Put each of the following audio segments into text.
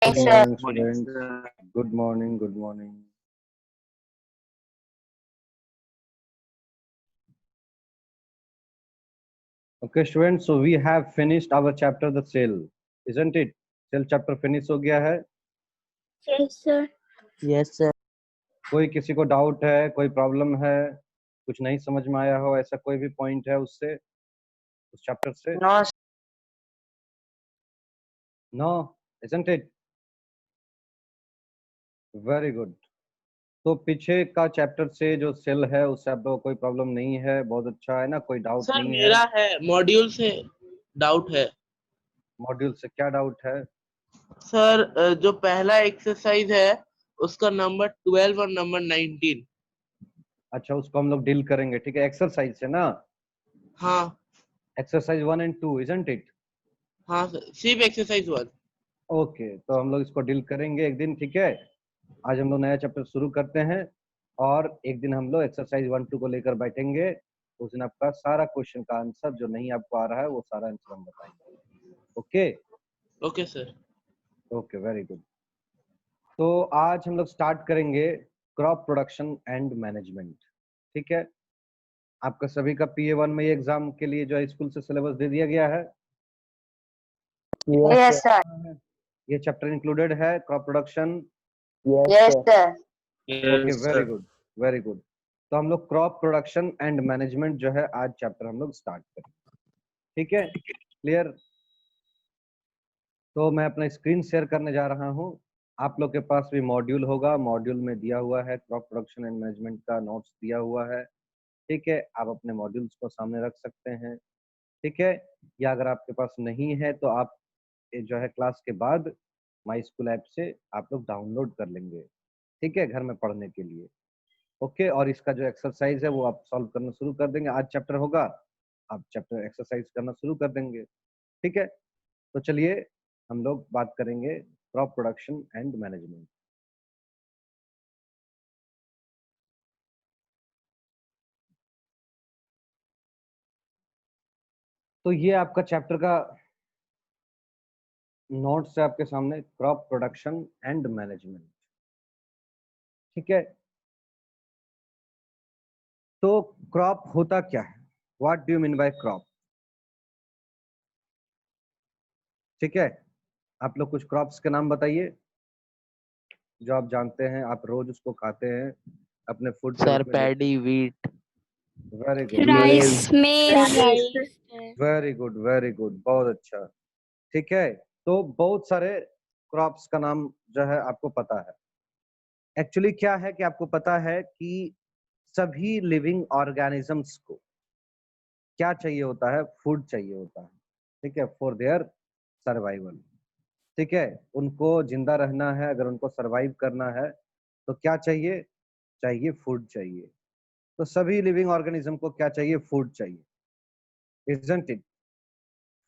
Good Yes, morning, Morning, students. sir. Good morning. Good morning. Okay, students. So we have finished our chapter, the cell, isn't it? Cell chapter finish हो गया है. yes, sir. Yes, sir. कोई किसी को doubt है, कोई problem है, कुछ नहीं समझ में आया हो, ऐसा कोई भी पॉइंट है उससे, उस चैप्टर से? No, No, isn't it? Very good. तो पीछे का चैप्टर से जो सेल है उससे आप लोगों को कोई प्रॉब्लम नहीं है, बहुत अच्छा है ना, कोई डाउट सर नहीं है. मेरा है मॉड्यूल से डाउट है मॉड्यूल से क्या डाउट है? सर। जो पहला एक्सरसाइज है उसका नंबर 12 और नंबर 19। अच्छा, उसको हम लोग डील करेंगे, ठीक है. एक्सरसाइज है ना, हाँ एक्सरसाइज 1 and 2, isn't it? हाँ सर, सिर्फ एक्सरसाइज 1। ओके, तो हम लोग इसको डील करेंगे एक दिन, ठीक है. आज हम लोग नया चैप्टर शुरू करते हैं और एक दिन हम लोग एक्सरसाइज 1-2 को लेकर बैठेंगे. उस दिन आपका सारा क्वेश्चन का आंसर जो नहीं आपको आ रहा है वो सारा आंसर हम बताएंगे. Okay okay sir. Okay, very good. तो आज हम लोग स्टार्ट करेंगे क्रॉप प्रोडक्शन एंड मैनेजमेंट, ठीक है. आपका सभी का PA1 में एग्जाम के लिए जो है स्कूल से सिलेबस दे दिया गया है. yes, sir. ये चैप्टर इंक्लूडेड है crop production. Yes, sir. Okay, very good very good. तो हम लोग क्रॉप प्रोडक्शन एंड मैनेजमेंट जो है आज चैप्टर हम लोग स्टार्ट करेंगे, ठीक है. क्लियर. तो मैं अपना स्क्रीन शेयर करने जा रहा हूँ. आप लोग के पास भी मॉड्यूल होगा, मॉड्यूल में दिया हुआ है क्रॉप प्रोडक्शन एंड मैनेजमेंट का नोट्स दिया हुआ है, ठीक है. आप अपने मॉड्यूल्स को सामने रख सकते हैं, ठीक है. या अगर आपके पास नहीं है तो आप ये जो है क्लास के बाद माई स्कूल ऐप से आप लोग डाउनलोड कर लेंगे, ठीक है, घर में पढ़ने के लिए. ओके, और इसका जो एक्सरसाइज है वो आप सॉल्व करना शुरू कर देंगे. आज चैप्टर होगा, आप चैप्टर एक्सरसाइज करना शुरू कर देंगे, ठीक है. तो चलिए हम लोग बात करेंगे क्रॉप प्रोडक्शन एंड मैनेजमेंट. तो ये आपका चैप्टर का नोट्स है आपके सामने, क्रॉप प्रोडक्शन एंड मैनेजमेंट, ठीक है. तो क्रॉप होता क्या है? What do you mean by crop? ठीक है, आप लोग कुछ क्रॉप्स के नाम बताइए जो आप जानते हैं, आप रोज उसको खाते हैं अपने फूड के सर रूप में लेते पैडी वीट हैं. Very good Rice, maize. Very good very good, बहुत अच्छा, ठीक है. तो बहुत सारे क्रॉप्स का नाम जो है आपको पता है. एक्चुअली क्या है कि आपको पता है कि सभी लिविंग ऑर्गेनिजम्स को क्या चाहिए होता है? फूड चाहिए होता है, ठीक है, फॉर देयर सर्वाइवल, ठीक है. उनको जिंदा रहना है, अगर उनको सरवाइव करना है तो क्या चाहिए? चाहिए फूड चाहिए. तो सभी लिविंग ऑर्गेनिज्म को क्या चाहिए? फूड चाहिए, इजंट इट?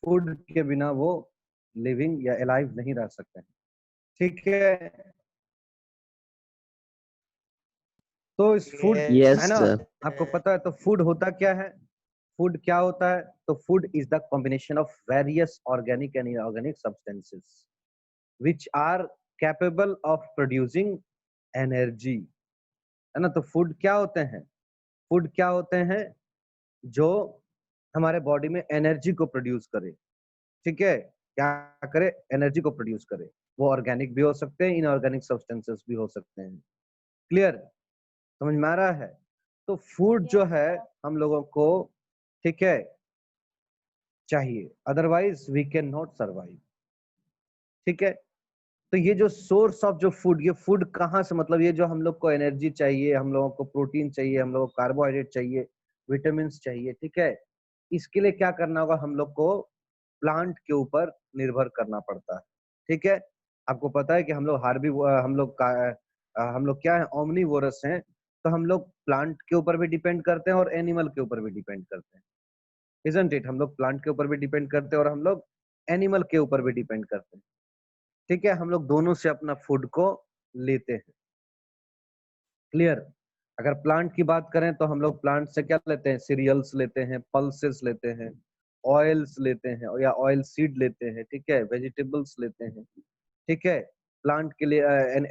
फूड के बिना वो लिविंग या अलाइव नहीं रह सकते हैं, ठीक है. तो इस फूड Yes, है ना, sir. आपको पता है. तो फूड होता क्या है? फूड क्या होता है? तो food is the combination of various organic and inorganic substances which are capable of producing energy, है ना. तो फूड क्या होते हैं? फूड क्या होते हैं? जो हमारे बॉडी में एनर्जी को प्रोड्यूस करे, ठीक है. क्या करे? एनर्जी को प्रोड्यूस करे. वो ऑर्गेनिक भी हो सकते हैं, इनऑर्गेनिक सब्सटेंसेस भी हो सकते हैं. क्लियर? समझ में आ रहा है? तो फूड जो है हम लोगों को, ठीक है, चाहिए, otherwise we can not survive, ठीक है. तो ये जो सोर्स ऑफ जो फूड, ये फूड कहाँ से, मतलब ये जो हम लोग को एनर्जी चाहिए, हम लोगों को प्रोटीन चाहिए, हम लोगों को कार्बोहाइड्रेट चाहिए, विटामिन चाहिए, ठीक है. इसके लिए क्या करना होगा? हम लोग को प्लांट के ऊपर निर्भर करना पड़ता है, ठीक है. आपको पता है कि हम लोग हम लोग क्या है? ओमनीवोरस हैं. तो हम लोग प्लांट के ऊपर भी डिपेंड करते हैं और एनिमल के ऊपर भी डिपेंड करते हैं, इजंट इट? हम लोग प्लांट के ऊपर भी डिपेंड करते हैं और हम लोग एनिमल के ऊपर भी डिपेंड करते हैं, ठीक है. हम लोग दोनों से अपना फूड को लेते हैं. क्लियर? अगर प्लांट की बात करें तो हम लोग प्लांट से क्या लेते हैं? सीरियल्स लेते हैं, पल्सेस लेते हैं, ऑयल्स लेते हैं या ऑयल सीड लेते हैं, ठीक है, वेजिटेबल्स लेते हैं, ठीक है. प्लांट के लिए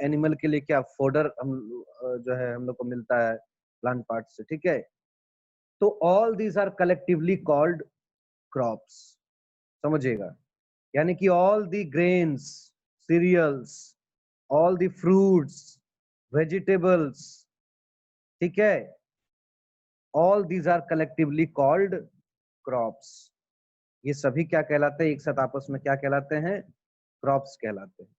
एनिमल के लिए क्या फोडर हम जो है हम लोग को मिलता है प्लांट पार्ट से, ठीक है। तो all these are collectively called crops, समझिएगा। यानी कि all the grains, cereals, all the fruits, vegetables, ठीक है, all these are collectively called crops. ये सभी क्या कहलाते हैं, एक साथ आपस में क्या कहलाते हैं, क्रॉप्स कहलाते हैं,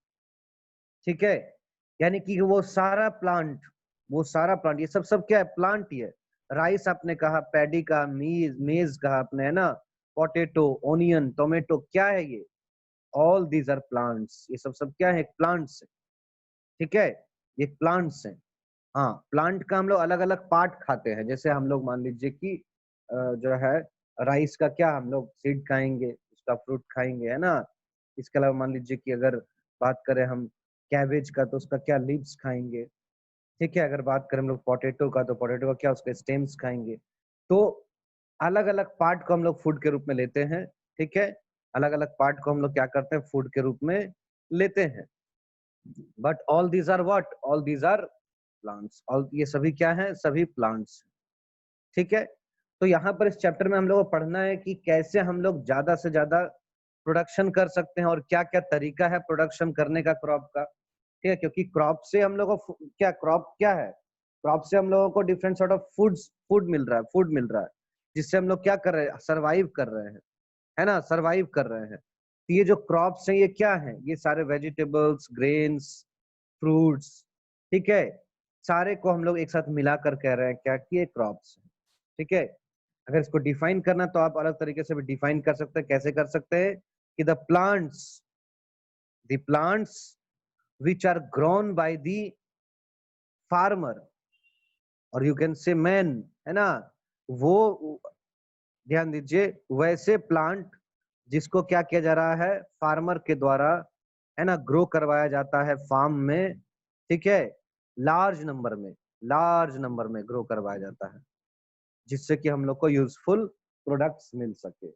ठीक है। यानी कि वो सारा प्लांट, ये सब सब क्या है, प्लांट ही है। राइस आपने कहा, पैडी का, मेज कहा आपने, है ना, पोटैटो, ओनियन, टोमेटो, क्या है ये, ऑल दीज आर प्लांट्स। ये सब सब क्या है, प्लांट्स है, ठीक है, ये प्लांट्स हैं। हाँ, प्लांट का हम लोग अलग अलग पार्ट खाते हैं। जैसे हम लोग मान लीजिए कि जो है राइस का क्या हम लोग सीड खाएंगे, उसका फ्रूट खाएंगे, है ना। इसके अलावा मान लीजिए कि अगर बात करें हम कैबेज का, तो उसका क्या लीव्स खाएंगे, ठीक है। अगर बात करें हम लोग पोटैटो का, तो पोटैटो का क्या, उसके स्टेम्स खाएंगे। तो अलग अलग पार्ट को हम लोग फूड के रूप में लेते हैं, ठीक है। अलग अलग पार्ट को हम लोग क्या करते हैं, फूड के रूप में लेते हैं। But all these are what, all these are plants. और ये सभी क्या है, सभी प्लांट्स, ठीक है। तो यहाँ पर इस चैप्टर में हम लोग को पढ़ना है कि कैसे हम लोग ज्यादा से ज्यादा प्रोडक्शन कर सकते हैं और क्या क्या तरीका है प्रोडक्शन करने का क्रॉप का, ठीक है। क्योंकि क्रॉप से हम लोगों को क्या, क्रॉप क्या है, क्रॉप से हम लोगों को डिफरेंट सॉर्ट ऑफ फूड मिल रहा है, जिससे हम लोग क्या कर रहे हैं, सरवाइव कर रहे हैं, है ना, सरवाइव कर रहे हैं। तो ये जो क्रॉप्स हैं ये क्या है, ये सारे वेजिटेबल्स, ग्रेन्स, फ्रूट्स, ठीक है, सारे को हम लोग एक साथ मिलाकर कह रहे हैं क्या, कि ये क्रॉप्स है, ठीक है। अगर इसको डिफाइन करना तो आप अलग तरीके से भी डिफाइन कर सकते हैं। कैसे कर सकते हैं कि the plants which are grown by the farmer, और यू कैन से मैन, है ना, वो ध्यान दीजिए, वैसे प्लांट जिसको क्या किया जा रहा है, फार्मर के द्वारा, है ना, ग्रो करवाया जाता है फार्म में, ठीक है, लार्ज नंबर में ग्रो करवाया जाता है, जिससे कि हम लोग को यूजफुल प्रोडक्ट्स मिल सके।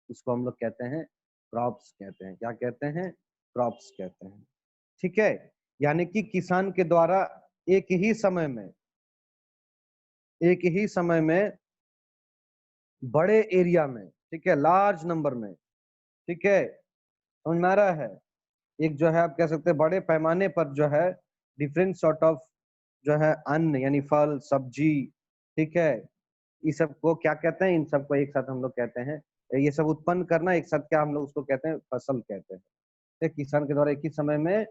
उसको हम लोग कहते हैं क्रॉप्स कहते हैं। क्या कहते हैं, क्रॉप्स कहते हैं, ठीक है। यानी कि किसान के द्वारा एक ही समय में बड़े एरिया में, ठीक है, लार्ज नंबर में, ठीक है, समझ में आ रहा है। एक जो है आप कह सकते हैं बड़े पैमाने पर जो है डिफरेंट सॉर्ट ऑफ जो है अन्न, यानी फल सब्जी, ठीक है, ये सब को क्या कहते हैं, इन सबको एक साथ हम लोग कहते हैं, ये सब उत्पन्न करना एक साथ क्या हम लोग उसको कहते हैं, फसल कहते हैं। तो किसान के द्वारा एक ही समय में, है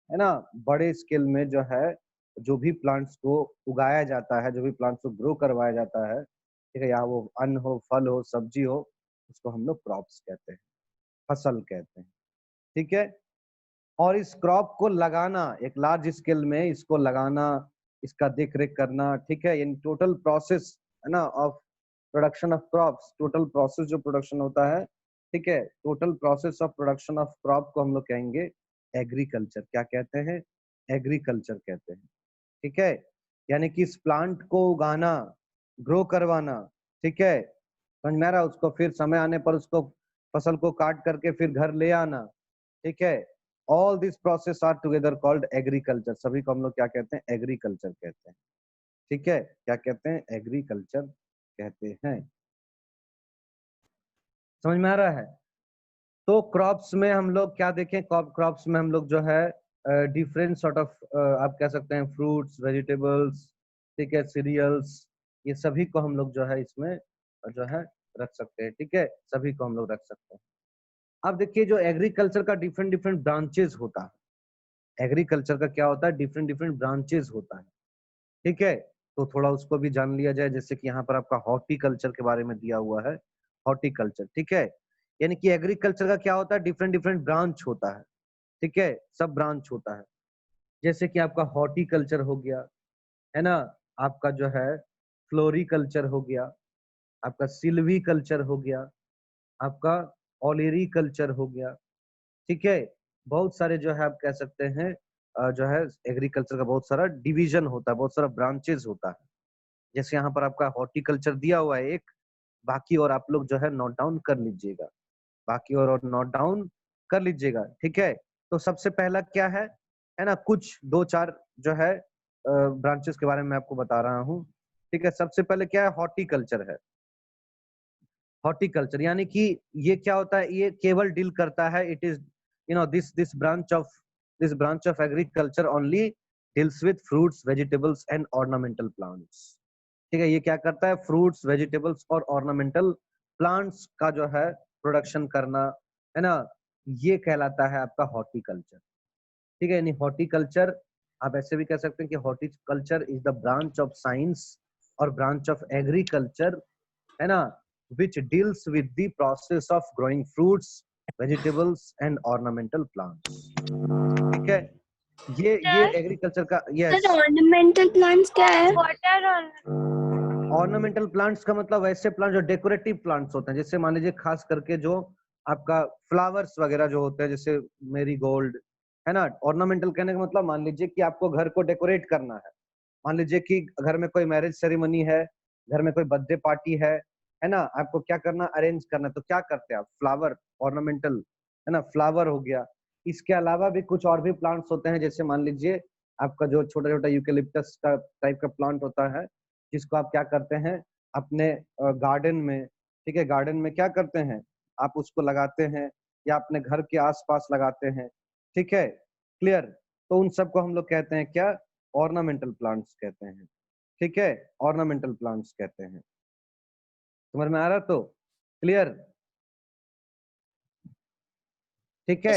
ना, बड़े स्केल में जो है जो भी प्लांट्स को उगाया जाता है, जो भी प्लांट्स को ग्रो करवाया जाता है, ठीक है, या वो अन्न हो, फल हो, सब्जी हो, उसको हम लोग क्रॉप्स कहते हैं, फसल कहते हैं, ठीक है। और इस क्रॉप को लगाना एक लार्ज स्केल में, इसको लगाना, इसका देख रेख करना, ठीक है, यानी टोटल प्रोसेस, है ना, of production of crops, total process जो प्रोडक्शन होता है, ठीक है, total process of production of crop को हम लोग कहेंगे एग्रीकल्चर। क्या कहते हैं, एग्रीकल्चर कहते हैं, ठीक है। यानी कि इस प्लांट को उगाना, ग्रो करवाना, ठीक है, समझ में आ रहा है, उसको फिर समय आने पर उसको फसल को काट करके फिर घर ले आना, ठीक है, all this process are together called agriculture. सभी को हम लोग क्या कहते हैं, एग्रीकल्चर कहते हैं, ठीक है। क्या कहते हैं, एग्रीकल्चर कहते हैं, समझ में आ रहा है। तो क्रॉप्स में हम लोग क्या देखें, क्रॉप्स में हम लोग जो है डिफरेंट सॉर्ट ऑफ आप कह सकते हैं फ्रूट्स, वेजिटेबल्स, ठीक है, सीरियल्स, ये सभी को हम लोग जो है इसमें जो है रख सकते हैं, ठीक है, सभी को हम लोग रख सकते हैं। अब देखिए जो एग्रीकल्चर का डिफरेंट डिफरेंट ब्रांचेस होता है, एग्रीकल्चर का क्या होता है, डिफरेंट डिफरेंट ब्रांचेस होता है, ठीक है। तो थोड़ा उसको भी जान लिया जाए। जैसे कि यहाँ पर आपका हॉर्टिकल्चर के बारे में दिया हुआ है, हॉर्टिकल्चर, ठीक है। यानी कि एग्रीकल्चर का क्या होता है, डिफरेंट डिफरेंट ब्रांच होता है, ठीक है, सब ब्रांच होता है। जैसे कि आपका हॉर्टिकल्चर हो गया, है ना, आपका जो है फ्लोरिकल्चर हो गया, आपका सिल्वी कल्चर हो गया, आपका ऑलेरी कल्चर हो गया, ठीक है। बहुत सारे जो है आप कह सकते हैं जो है एग्रीकल्चर का बहुत सारा डिवीजन होता है, बहुत सारा ब्रांचेस होता है। जैसे यहाँ पर आपका हॉर्टिकल्चर दिया हुआ है एक, बाकी और आप लोग जो है नोट डाउन कर लीजिएगा, बाकी और नोट डाउन कर लीजिएगा, ठीक है। तो सबसे पहला क्या है ना, कुछ दो चार जो है ब्रांचेस के बारे में मैं आपको बता रहा हूँ। ठीक है, सबसे पहले क्या है, हॉर्टिकल्चर है। हॉर्टिकल्चर यानी कि ये क्या होता है, ये केवल डील करता है, it is this branch of agriculture only deals with fruits, vegetables and ornamental plants. ठीक है, ये क्या करता है, फ्रूट्स, वेजिटेबल्स और ऑर्नामेंटल प्लांट्स का जो है प्रोडक्शन करना, है ना, ये कहलाता है आपका हॉर्टिकल्चर। ठीक है, यानी हॉर्टिकल्चर आप ऐसे भी कह सकते हैं कि horticulture is the branch of science और ब्रांच ऑफ एग्रीकल्चर, है ना, which deals with the process of growing fruits, vegetables and ornamental plants। ठीक है, ये एग्रीकल्चर का, यस। सर ऑर्नामेंटल प्लांट्स क्या है? वाटर ऑर्नामेंटल प्लांट्स का मतलब वैसे प्लांट जो डेकोरेटिव प्लांट्स होते हैं, जैसे मान लीजिए खास करके जो आपका फ्लावर्स वगैरह जो होते हैं, जैसे मेरी गोल्ड, है ना। ऑर्नामेंटल कहने का मतलब मान लीजिए कि आपको घर को डेकोरेट करना है, मान लीजिए कि घर में कोई मैरिज सेरेमनी है, घर में कोई बर्थडे पार्टी है ना, आपको क्या करना, अरेंज करना है, तो क्या करते हैं आप, फ्लावर, ऑर्नामेंटल, है ना, फ्लावर हो गया। इसके अलावा भी कुछ और भी प्लांट्स होते हैं, जैसे मान लीजिए आपका जो छोटा छोटा यूकेलिप्टस का टाइप का प्लांट होता है, जिसको आप क्या करते हैं अपने गार्डन में। ठीक है, गार्डन में क्या करते हैं, आप उसको लगाते हैं या अपने घर के आसपास लगाते हैं। ठीक है, क्लियर। तो उन सबको हम लोग कहते हैं क्या, ऑर्नामेंटल प्लांट्स कहते हैं। ठीक है, ऑर्नामेंटल प्लांट्स कहते हैं। समझ में आ रहा, तो क्लियर। ठीक है,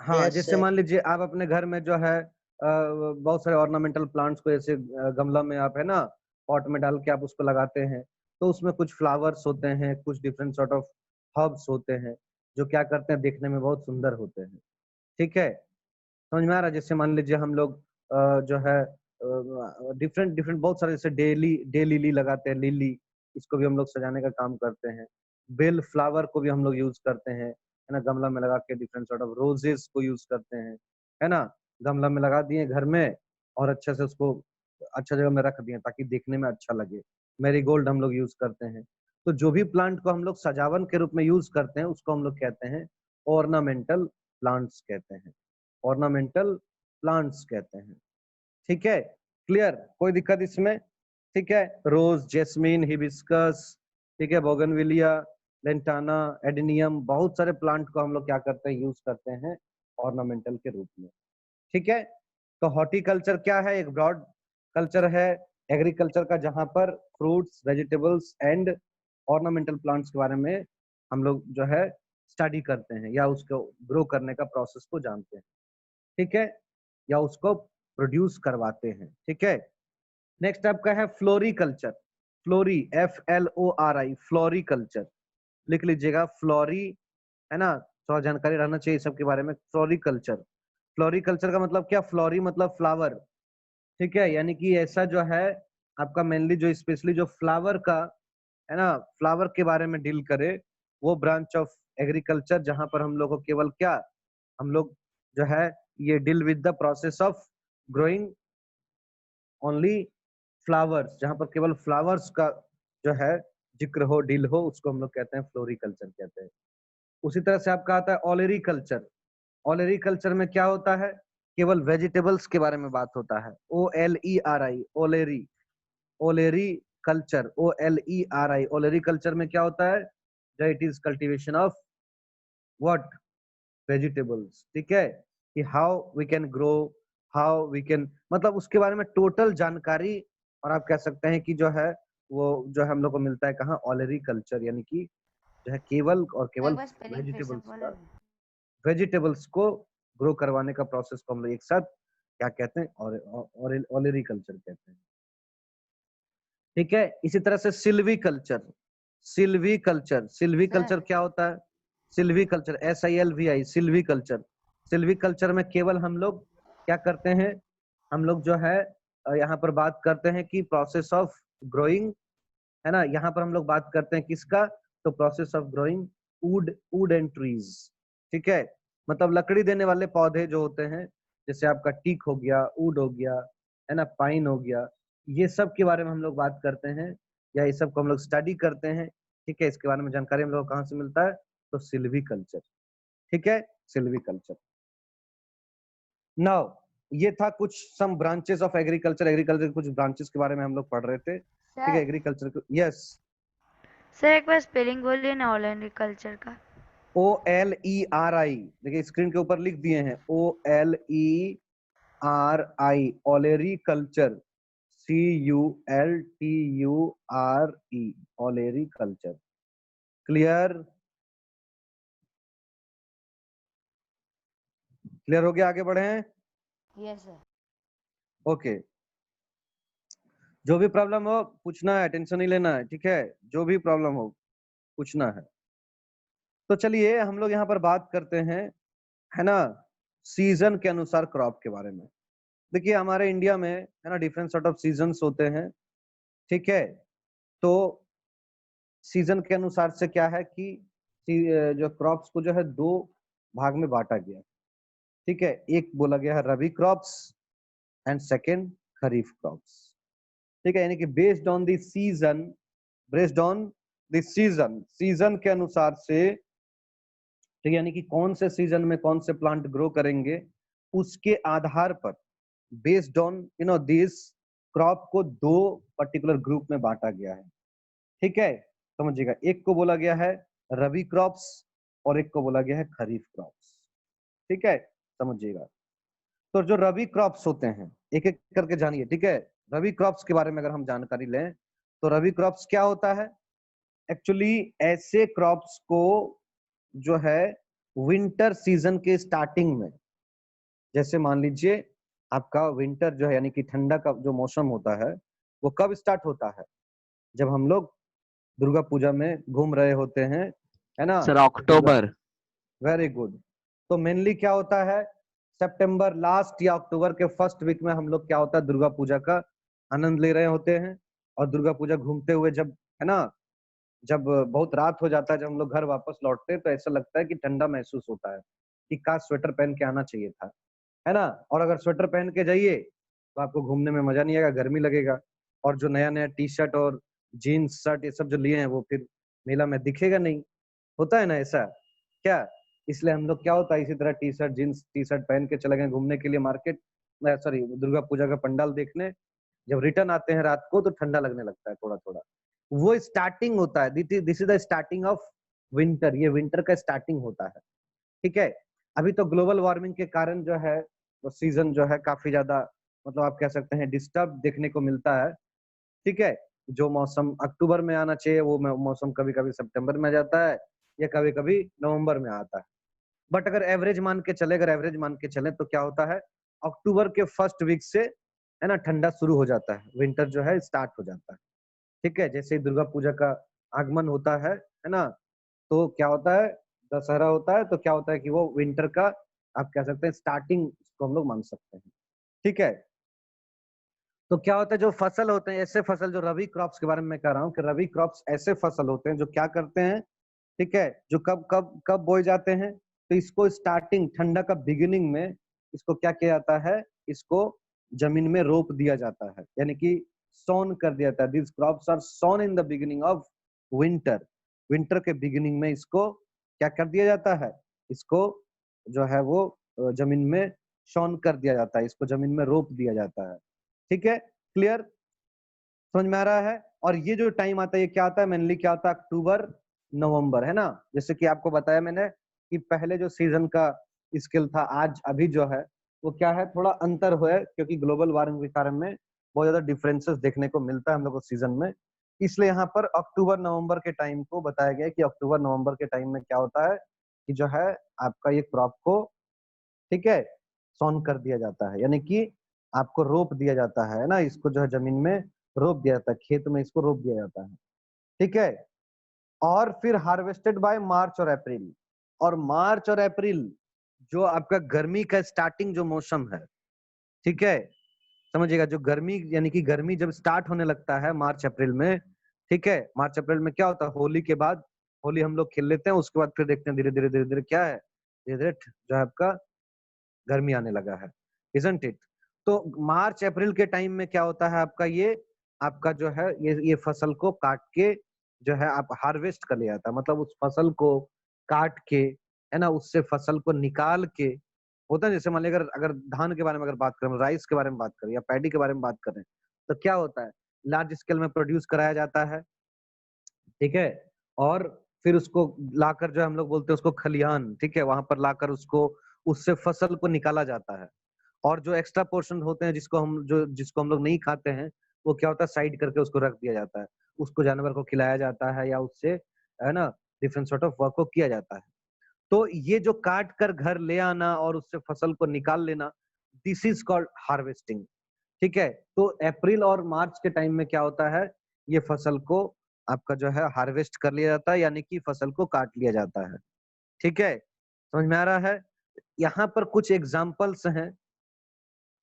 हाँ, यस जैसे सर। मान लीजिए आप अपने घर में जो है बहुत सारे ऑर्नामेंटल प्लांट्स को ऐसे गमला में आप, है ना, पॉट में डाल के आप उसको लगाते हैं, तो उसमें कुछ फ्लावर्स होते हैं, कुछ डिफरेंट सॉर्ट ऑफ हर्ब्स होते हैं, जो क्या करते हैं, देखने में बहुत सुंदर होते हैं। ठीक है, समझ में आ रहा है। जैसे मान लीजिए हम लोग जो है डिफरेंट डिफरेंट बहुत सारे, जैसे डे लिली लगाते हैं, लिली, इसको भी हम लोग सजाने का काम करते हैं। बेल फ्लावर को भी हम लोग यूज करते हैं, है ना, गमला में लगा के, डिफरेंट सॉर्ट ऑफ रोजेस को यूज करते हैं, है ना, गमला में लगा दिए घर में और अच्छे से उसको अच्छा जगह में रख दिए ताकि देखने में अच्छा लगे। मैरीगोल्ड हम लोग यूज करते हैं। तो जो भी प्लांट को हम लोग सजावन के रूप में यूज करते हैं, उसको हम लोग कहते हैं ऑर्नामेंटल प्लांट्स कहते हैं, ऑर्नामेंटल प्लांट्स कहते हैं। ठीक है, क्लियर, कोई दिक्कत इसमें। ठीक है, रोज, जेस्मीन, हिबिस्कस, ठीक है, बोगनविलिया, लेंटाना, एडेनियम, बहुत सारे प्लांट को हम लोग क्या करते हैं, यूज करते हैं ऑर्नामेंटल के रूप में। ठीक है, तो हॉर्टिकल्चर क्या है, एक ब्रॉड कल्चर है एग्रीकल्चर का, जहां पर fruits, vegetables and ornamental plants के बारे में हम लोग जो है स्टडी करते हैं या उसको ग्रो करने का प्रोसेस को जानते हैं। ठीक है, या उसको प्रोड्यूस करवाते हैं। ठीक है, नेक्स्ट आपका है फ्लोरिकल्चर। फ्लोरी, FLORI, फ्लोरिकल्चर, लिख लीजिएगा, फ्लोरी, है ना, थोड़ा जानकारी रहना चाहिए सबके बारे में। फ्लोरिकल्चर, फ्लोरिकल्चर का मतलब क्या, फ्लोरी मतलब फ्लावर। ठीक है, यानी कि ऐसा जो है आपका मेनली जो स्पेशली जो फ्लावर का, है ना, फ्लावर के बारे में डील करे, वो ब्रांच ऑफ एग्रीकल्चर, जहां पर हम लोग को केवल क्या, हम लोग जो है ये deal with the process of growing only flowers, जहां पर केवल फ्लावर्स का जो है जिक्र हो, डील हो, उसको हम लोग कहते हैं फ्लोरिकल्चर कहते हैं। उसी तरह से आपका आता है ऑलरी कल्चर। ऑलरी कल्चर में क्या होता है, केवल वेजिटेबल्स के बारे में बात होता है। OLERI, oleri, olericulture, OLERI, olericulture में क्या होता है, it is cultivation of what, vegetables. ठीक है, कि how we can grow, how we can, मतलब उसके बारे में टोटल जानकारी। और आप कह सकते हैं कि जो है वो जो है हम लोग को मिलता है कहाँ, ऑलरी कल्चर, यानी कि जो है केवल और केवल वेजिटेबल्स का, वेजिटेबल्स को ग्रो करवाने का प्रोसेस को हम लोग एक साथ क्या कहते हैं, और ऑलरी कल्चर कहते हैं। ठीक है, इसी तरह से Silvi culture. Silvi culture, Silvi culture क्या होता है, Silvi culture, SILVI, Silvi culture. Silvi culture में केवल हम लोग क्या करते हैं, हम लोग जो है यहाँ पर बात करते हैं कि प्रोसेस ऑफ ग्रोइंग, है ना, यहाँ पर हम लोग बात करते हैं किसका, तो process of growing would and trees. ठीक है, मतलब लकड़ी देने वाले पौधे जो होते हैं, जैसे आपका टीक हो गया, वुड हो गया, है ना, पाइन हो गया, ये सब के बारे में हम लोग बात करते हैं, या ये सब को हम लोग स्टडी करते हैं। ठीक है, इसके बारे में जानकारी हम लोग कहाँ से मिलता है, तो सिल्वी कल्चर। ठीक है, सिल्वी कल्चर। नाउ ये था कुछ सम ब्रांचेस ऑफ एग्रीकल्चर, एग्रीकल्चर के कुछ ब्रांचेस के बारे में हम लोग पढ़ रहे थे, ठीक है। सर एग्रीकल्चर को, यस, सर एक बार स्पेलिंग बोलिए ना ऑल एग्रीकल्चर का। OLERI, देखिए स्क्रीन के ऊपर लिख दिए हैं, OLERI, ओलेरी culture, CULTURE, ओलेरी culture. Clear, clear हो गया, आगे बढ़े हैं। Yes sir. ओके, जो भी प्रॉब्लम हो पूछना है, टेंशन नहीं लेना है, ठीक है, जो भी प्रॉब्लम हो पूछना है। तो चलिए हम लोग यहाँ पर बात करते हैं, है ना, सीजन के अनुसार क्रॉप के बारे में। देखिए हमारे इंडिया में, है ना, डिफरेंट सॉर्ट ऑफ सीजन्स होते हैं, ठीक है। तो सीजन के अनुसार से क्या है कि जो क्रॉप्स को जो है दो भाग में बांटा गया, ठीक है। एक बोला गया है rabi crops and second kharif crops, ठीक है। यानी कि based on the season, based on the season, season के अनुसार से, ठीक है, यानी कि कौन से सीजन में कौन से प्लांट ग्रो करेंगे, उसके आधार पर, बेस्ड ऑन दिस क्रॉप को दो पर्टिकुलर ग्रुप में बांटा गया है, ठीक है। समझिएगा, एक को बोला गया है रबी क्रॉप्स और एक को बोला गया है खरीफ क्रॉप्स, ठीक है, समझिएगा। तो जो रबी क्रॉप्स होते हैं, एक एक करके जानिए, ठीक है। रबी क्रॉप्स के बारे में अगर हम जानकारी लें तो रबी क्रॉप्स क्या होता है, एक्चुअली ऐसे क्रॉप्स को जो है विंटर सीजन के स्टार्टिंग में, जैसे मान लीजिए आपका विंटर जो है यानी कि ठंडा का जो मौसम होता है वो कब स्टार्ट होता है, जब हम लोग दुर्गा पूजा में घूम रहे होते हैं, है ना। Sir Durga, October. Very good. तो मेनली क्या होता है, सितंबर लास्ट या अक्टूबर के फर्स्ट वीक में हम लोग क्या होता है दुर्गा पूजा का आनंद ले रहे होते हैं। और दुर्गा पूजा घूमते हुए जब, है ना, जब बहुत रात हो जाता है, जब हम लोग घर वापस लौटते हैं तो ऐसा लगता है कि ठंडा महसूस होता है, कि काश स्वेटर पहन के आना चाहिए था, है ना। और अगर स्वेटर पहन के जाइए तो आपको घूमने में मजा नहीं आएगा, गर्मी लगेगा। और जो नया नया टी शर्ट और जीन्स शर्ट ये सब जो लिए हैं वो फिर मेला में दिखेगा नहीं, होता है ना ऐसा क्या। इसलिए हम लोग क्या होता है, इसी तरह T shirt jeans T shirt पहन के चले गए घूमने के लिए मार्केट, सॉरी दुर्गा पूजा का पंडाल देखने। जब रिटर्न आते हैं रात को तो ठंडा लगने लगता है थोड़ा थोड़ा। वो स्टार्टिंग होता है, this is the starting of winter, ये विंटर का स्टार्टिंग होता है, ठीक है। अभी तो ग्लोबल वार्मिंग के कारण जो है वो सीजन जो है काफी ज्यादा, मतलब आप कह सकते हैं डिस्टर्ब देखने को मिलता है, ठीक है। जो मौसम अक्टूबर में आना चाहिए वो मौसम कभी कभी सितंबर में आ जाता है या कभी कभी नवंबर में आता है। बट अगर एवरेज मान के चले, अगर एवरेज मान के चले तो क्या होता है, अक्टूबर के फर्स्ट वीक से, है ना, ठंडा शुरू हो जाता है, विंटर जो है स्टार्ट हो जाता है, ठीक है। जैसे ही दुर्गा पूजा का आगमन होता है ना, तो क्या होता है, दशहरा होता है तो क्या होता है कि वो विंटर का, आप कह सकते हैं स्टार्टिंग इसको हम लोग मान सकते हैं, ठीक है। तो क्या होता है, जो फसल होते हैं ऐसे फसल, जो रबी क्रॉप्स के बारे में मैं कह रहा हूँ कि रबी क्रॉप्स ऐसे फसल होते हैं जो क्या करते हैं, ठीक है, जो कब कब कब बोए जाते हैं, तो इसको स्टार्टिंग ठंडा का बिगिनिंग में इसको क्या किया जाता है, इसको जमीन में रोप दिया जाता है, यानी कि सोन कर दिया जाता है। This crops are sown in the beginning of winter, winter के बिगिनिंग में इसको क्या कर दिया जाता है, इसको जो है वो जमीन में सोन कर दिया जाता है, इसको जमीन में रोप दिया जाता है, ठीक है। क्लियर, समझ में आ रहा है। और ये जो टाइम आता है ये क्या आता है, मेनली क्या आता है, अक्टूबर नवंबर, है ना। जैसे कि आपको बताया मैंने कि पहले जो सीजन का स्केल था, आज अभी जो है वो क्या है, थोड़ा अंतर हुआ है, क्योंकि ग्लोबल वार्मिंग के कारण में बहुत ज्यादा डिफरेंसेस देखने को मिलता है हम लोग को सीजन में। इसलिए यहाँ पर अक्टूबर नवंबर के टाइम को बताया गया है कि अक्टूबर नवंबर के टाइम में क्या होता है कि जो है आपका ये क्रॉप को, ठीक है, सोन कर दिया जाता है, यानी कि आपको रोप दिया जाता है ना, इसको जो है जमीन में रोप दिया जाता है, खेत में इसको रोप दिया जाता है, ठीक है। और फिर हार्वेस्टेड बाय मार्च और अप्रैल, और मार्च और अप्रैल जो आपका गर्मी का स्टार्टिंग जो मौसम है, ठीक है, समझिएगा, जो गर्मी यानी कि गर्मी जब स्टार्ट होने लगता है मार्च अप्रैल में, ठीक है, मार्च अप्रैल में क्या होता है, होली के बाद, होली हम लोग खेल लेते हैं, उसके बाद फिर देखते हैं धीरे धीरे क्या है, धीरे धीरे जो है आपका गर्मी आने लगा है, इजंट इट। तो मार्च अप्रैल के टाइम में क्या होता है आपका, ये आपका जो है ये फसल को काट के जो है आप हार्वेस्ट कर लिया जाता है, मतलब उस फसल को काट के, है ना, उससे फसल को निकाल के होता है। जैसे मान लीजिए अगर धान के बारे में अगर बात करें, राइस के बारे में बात करें या पैडी के बारे में बात करें, तो क्या होता है, लार्ज स्केल में प्रोड्यूस कराया जाता है, ठीक है, और फिर उसको लाकर जो हम लोग बोलते हैं उसको खलिहान, ठीक है, वहां पर लाकर उसको उससे फसल को निकाला जाता है। और जो एक्स्ट्रा पोर्शन होते हैं जिसको हम लोग नहीं खाते हैं, वो क्या होता है, साइड करके उसको रख दिया जाता है, उसको जानवर को खिलाया जाता है या उससे, है ना, डिफरेंट सॉर्ट ऑफ वर्क को किया जाता है। तो ये जो काट कर घर ले आना और उससे फसल को निकाल लेना, दिस इज कॉल्ड हार्वेस्टिंग, ठीक है। तो अप्रैल और मार्च के टाइम में क्या होता है, ये फसल को आपका जो है हार्वेस्ट कर लिया जाता है, यानी कि फसल को काट लिया जाता है, ठीक है। समझ में आ रहा है? यहाँ पर कुछ एग्जाम्पल्स हैं,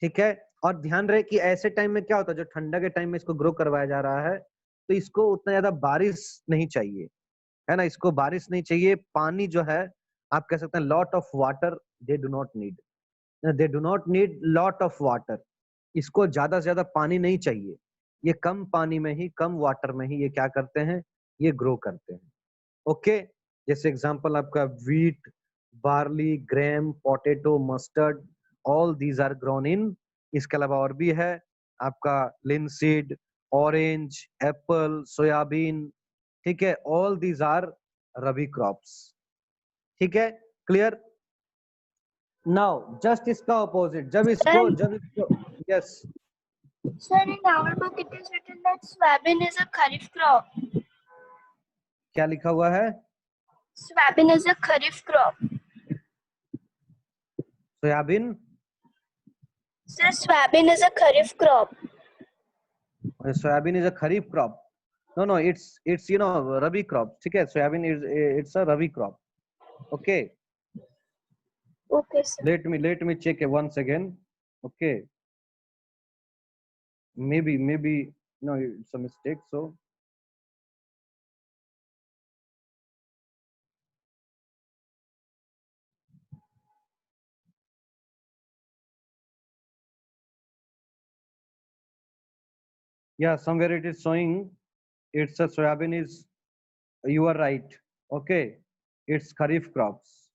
ठीक है। और ध्यान रहे कि ऐसे टाइम में क्या होता है, जो ठंडा के टाइम में इसको ग्रो करवाया जा रहा है, तो इसको उतना ज्यादा बारिश नहीं चाहिए, है ना, इसको बारिश नहीं चाहिए, पानी जो है आप कह सकते हैं lot of water they do not need lot of water, इसको ज्यादा से ज्यादा पानी नहीं चाहिए, ये कम पानी में ही, कम वाटर में ही ये क्या करते हैं, ये ग्रो करते हैं, ओके। जैसे एग्जांपल आपका wheat, barley, gram, potato, mustard, all these are grown in. इसके अलावा और भी है आपका लिनसीड, ऑरेंज, एप्पल, सोयाबीन, ठीक है, all these are rabi crops, ठीक है, क्लियर। नाउ जस्ट इसका ऑपोजिट, जब इसको yes, Sir, in our book it is written that soybean is a kharif crop. क्या लिखा हुआ है, Soybean is a kharif crop. Soybean, Sir, soybean is a kharif crop. Soybean is a kharif crop, no it's rabi crop, ठीक है, soybean is it's a rabi crop, okay. Okay, sir. Let me check once again, okay, maybe no, it's a mistake, so yeah, somewhere it is showing it's a soybean is, you are right, okay, it's kharif crops,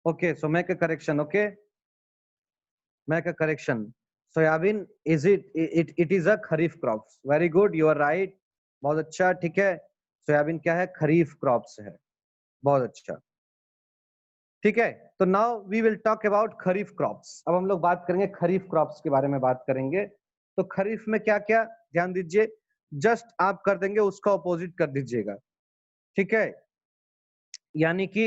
okay. So make a correction, okay, make a correction, soybean is it is a kharif crops, very good, you are right, बहुत अच्छा, ठीक है, soybean क्या है, kharif crops है, बहुत अच्छा, ठीक है। तो now we will talk about kharif crops, अब हम लोग बात करेंगे खरीफ क्रॉप्स के बारे में बात करेंगे। तो खरीफ में क्या क्या, ध्यान दीजिए, जस्ट आप कर देंगे उसका ऑपोजिट कर दीजिएगा, ठीक है। यानी कि